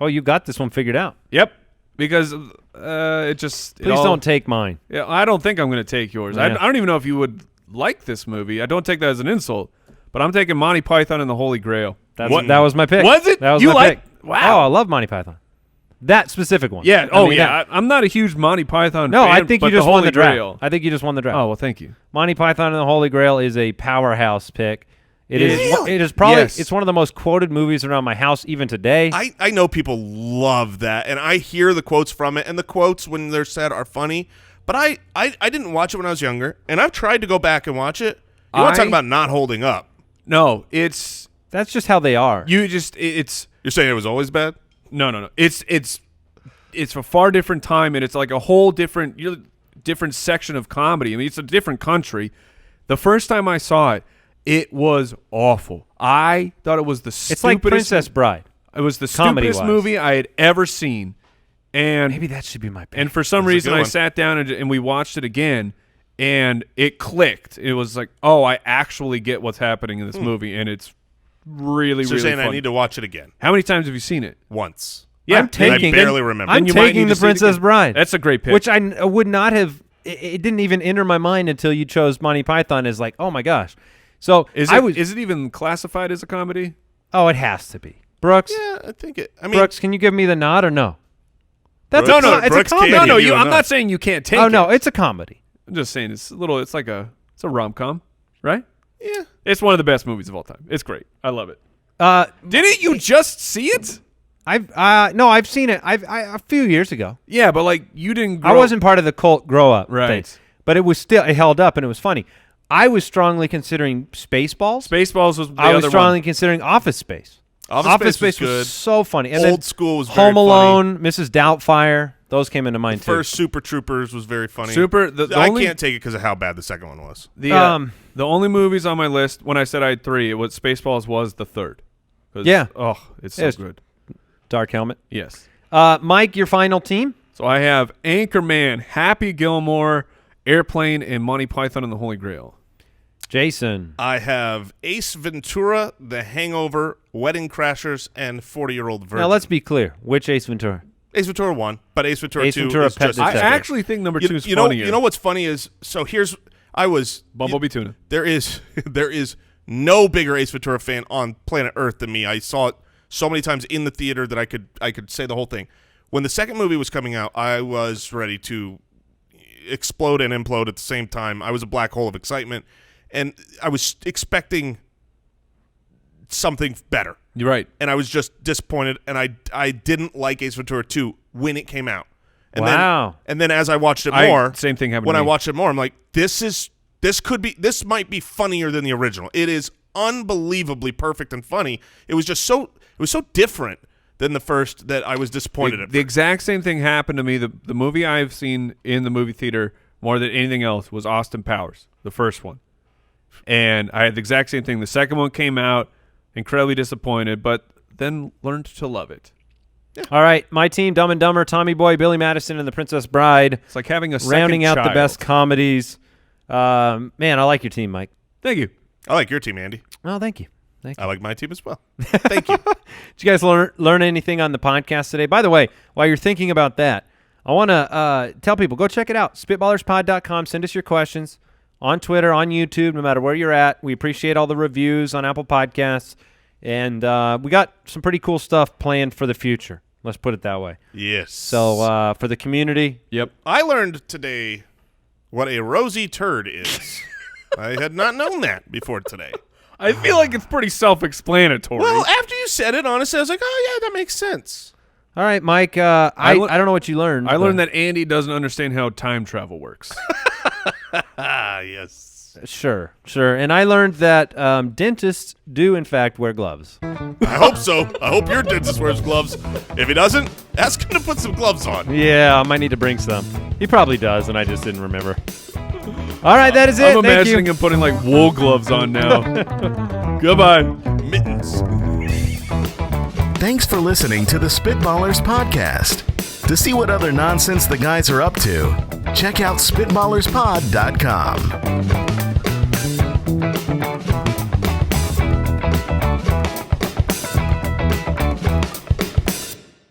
[SPEAKER 2] Oh, you got this one figured out.
[SPEAKER 3] Yep, because it just
[SPEAKER 2] Please don't take mine.
[SPEAKER 3] Yeah, I don't think I'm gonna take yours.
[SPEAKER 2] Yeah.
[SPEAKER 3] I don't even know if you would like this movie. I don't take that as an insult, but I'm taking Monty Python and the Holy Grail.
[SPEAKER 2] That was my pick.
[SPEAKER 3] Was it?
[SPEAKER 2] That was
[SPEAKER 3] You
[SPEAKER 2] my
[SPEAKER 3] like-
[SPEAKER 2] pick.
[SPEAKER 3] wow.
[SPEAKER 2] Oh, I love Monty Python. That specific one.
[SPEAKER 3] Yeah.
[SPEAKER 2] I mean, that-
[SPEAKER 3] I'm not a huge Monty Python
[SPEAKER 2] No,
[SPEAKER 3] fan.
[SPEAKER 2] I think
[SPEAKER 3] but
[SPEAKER 2] you just
[SPEAKER 3] the
[SPEAKER 2] won
[SPEAKER 3] Holy
[SPEAKER 2] the draft.
[SPEAKER 3] Grail.
[SPEAKER 2] I think you just won the draft.
[SPEAKER 3] Oh well, thank you.
[SPEAKER 2] Monty Python and the Holy Grail is a powerhouse pick. It is.
[SPEAKER 4] Really?
[SPEAKER 2] It is probably.
[SPEAKER 3] Yes.
[SPEAKER 2] It's one of the most quoted movies around my house even today.
[SPEAKER 4] I know people love that, and I hear the quotes from it, and the quotes when they're said are funny. But I didn't watch it when I was younger, and I've tried to go back and watch it. You want to talk about not holding up?
[SPEAKER 3] No, it's
[SPEAKER 2] That's just how they are.
[SPEAKER 3] it's
[SPEAKER 4] You're saying it was always bad?
[SPEAKER 3] no. It's a far different time, and it's like a whole different section of comedy. I mean, it's a different country. The first time I saw it, it was awful. I thought it was the stupidest.
[SPEAKER 2] It's like Princess Bride.
[SPEAKER 3] It was the
[SPEAKER 2] Comedy-wise.
[SPEAKER 3] stupidest movie I had ever seen, and
[SPEAKER 2] Maybe that should be my pick.
[SPEAKER 3] and for some
[SPEAKER 4] That's a
[SPEAKER 3] reason
[SPEAKER 4] good
[SPEAKER 3] I
[SPEAKER 4] one.
[SPEAKER 3] sat down and we watched it again, and it clicked. It was like, oh, I actually get what's happening in this movie, and it's really,
[SPEAKER 4] So you're
[SPEAKER 3] really
[SPEAKER 4] saying
[SPEAKER 3] funny.
[SPEAKER 4] I need to watch it again
[SPEAKER 3] How many times have you seen it?
[SPEAKER 4] once?
[SPEAKER 3] Yeah,
[SPEAKER 2] I'm taking.
[SPEAKER 4] I barely remember.
[SPEAKER 2] I'm
[SPEAKER 3] Then you might
[SPEAKER 2] taking
[SPEAKER 3] need
[SPEAKER 2] the
[SPEAKER 3] to see it
[SPEAKER 2] Princess
[SPEAKER 3] again.
[SPEAKER 2] Bride.
[SPEAKER 3] That's a great pick.
[SPEAKER 2] Which I would not have. It didn't even enter my mind until you chose Monty Python as like, oh my gosh. So
[SPEAKER 3] Is it even classified as a comedy?
[SPEAKER 2] Oh, it has to be. Brooks.
[SPEAKER 4] Yeah, I think it. I mean,
[SPEAKER 2] Brooks, can you give me the nod or no? That's
[SPEAKER 4] Brooks-
[SPEAKER 2] it's
[SPEAKER 4] Brooks
[SPEAKER 2] a
[SPEAKER 4] can't
[SPEAKER 2] comedy.
[SPEAKER 3] No,
[SPEAKER 4] give you
[SPEAKER 3] I'm
[SPEAKER 4] enough.
[SPEAKER 3] not saying you can't take
[SPEAKER 2] Oh
[SPEAKER 3] it.
[SPEAKER 2] no, it's a comedy.
[SPEAKER 3] I'm just saying it's a rom-com, right?
[SPEAKER 4] yeah.
[SPEAKER 3] It's one of the best movies of all time. It's great. I love it.
[SPEAKER 2] Didn't
[SPEAKER 3] you just see it?
[SPEAKER 2] I've seen it. A few years ago.
[SPEAKER 3] Yeah, but like you didn't grow
[SPEAKER 2] I wasn't part of the cult grow up
[SPEAKER 3] Right.
[SPEAKER 2] thing, but it held up and it was funny. I was strongly considering Spaceballs.
[SPEAKER 3] Spaceballs was the
[SPEAKER 2] I was
[SPEAKER 3] other
[SPEAKER 2] strongly
[SPEAKER 3] one.
[SPEAKER 2] considering Office Space.
[SPEAKER 4] Office Space was good.
[SPEAKER 2] so funny. And
[SPEAKER 4] Old
[SPEAKER 2] then
[SPEAKER 4] School was very
[SPEAKER 2] Home
[SPEAKER 4] funny.
[SPEAKER 2] Alone, Mrs. Doubtfire. Those came into mind too.
[SPEAKER 4] First Super Troopers was very funny.
[SPEAKER 3] I
[SPEAKER 4] can't take it because of how bad the second one was.
[SPEAKER 3] The only movies on my list when I said I had 3, it was Spaceballs was the third. 'Cause,
[SPEAKER 2] Yeah.
[SPEAKER 3] Oh, it's so
[SPEAKER 2] Yes.
[SPEAKER 3] good.
[SPEAKER 2] Dark Helmet.
[SPEAKER 3] Yes.
[SPEAKER 2] Mike, your final team?
[SPEAKER 3] So I have Anchorman, Happy Gilmore, Airplane, and Monty Python and the Holy Grail.
[SPEAKER 2] Jason.
[SPEAKER 4] I have Ace Ventura, The Hangover, Wedding Crashers, and 40-Year-Old Virgin.
[SPEAKER 2] Now let's be clear. Which Ace Ventura?
[SPEAKER 4] Ace Ventura 1, but Ace Ventura
[SPEAKER 2] Ace
[SPEAKER 4] 2
[SPEAKER 2] Ventura
[SPEAKER 4] is
[SPEAKER 2] Pet
[SPEAKER 4] just
[SPEAKER 2] Detective.
[SPEAKER 3] I
[SPEAKER 4] as good.
[SPEAKER 3] actually think number 2 is
[SPEAKER 4] you know,
[SPEAKER 3] funnier.
[SPEAKER 4] you know what's funny is, so here's, I was
[SPEAKER 3] Bumblebee Tuna.
[SPEAKER 4] There is no bigger Ace Ventura fan on planet Earth than me. I saw it so many times in the theater that I could say the whole thing. When the second movie was coming out, I was ready to explode and implode at the same time. I was a black hole of excitement, and I was expecting something better.
[SPEAKER 3] You're right.
[SPEAKER 4] And I was just disappointed, and I didn't like Ace Ventura 2 when it came out. And
[SPEAKER 2] Wow.
[SPEAKER 4] Then as I watched it more,
[SPEAKER 3] Same thing happened
[SPEAKER 4] when
[SPEAKER 3] to
[SPEAKER 4] I
[SPEAKER 3] me.
[SPEAKER 4] watched it more, I'm like, this might be funnier than the original. It is unbelievably perfect and funny. It was so different than the first that I was disappointed at.
[SPEAKER 3] The exact same thing happened to me. The movie I've seen in the movie theater more than anything else was Austin Powers, the first one. And I had the exact same thing. The second one came out, incredibly disappointed, but then learned to love it.
[SPEAKER 2] All right, my team: Dumb and Dumber, Tommy Boy, Billy Madison, and The Princess Bride.
[SPEAKER 3] It's like having a second
[SPEAKER 2] Rounding out the
[SPEAKER 3] child.
[SPEAKER 2] best comedies. Man, I like your team, Mike.
[SPEAKER 3] Thank you.
[SPEAKER 4] I like your team, Andy.
[SPEAKER 2] Oh, thank you. Thank you.
[SPEAKER 4] I like my team as well. Thank you.
[SPEAKER 2] Did you guys learn anything on the podcast today? By the way, while you're thinking about that, I want to tell people, go check it out. Spitballerspod.com. Send us your questions on Twitter, on YouTube, no matter where you're at. We appreciate all the reviews on Apple Podcasts. And we got some pretty cool stuff planned for the future. Let's put it that way.
[SPEAKER 4] Yes.
[SPEAKER 2] So for the community.
[SPEAKER 3] Yep.
[SPEAKER 4] I learned today what a rosy turd is. I had not known that before today.
[SPEAKER 3] I feel like it's pretty self-explanatory.
[SPEAKER 4] Well, after you said it, honestly, I was like, oh, yeah, that makes sense.
[SPEAKER 2] All right, Mike, I don't know what you learned.
[SPEAKER 3] I learned that Andy doesn't understand how time travel works.
[SPEAKER 4] Ah, yes.
[SPEAKER 2] Sure. And I learned that dentists do, in fact, wear gloves.
[SPEAKER 4] I hope so. I hope your dentist wears gloves. If he doesn't, ask him to put some gloves on.
[SPEAKER 2] Yeah, I might need to bring some. He probably does, and I just didn't remember. All right, that is it.
[SPEAKER 3] I'm
[SPEAKER 2] Thank
[SPEAKER 3] imagining
[SPEAKER 2] you.
[SPEAKER 3] him putting like wool gloves on now. Goodbye.
[SPEAKER 4] Mittens.
[SPEAKER 1] Thanks for listening to the Spitballers podcast. To see what other nonsense the guys are up to, check out SpitballersPod.com.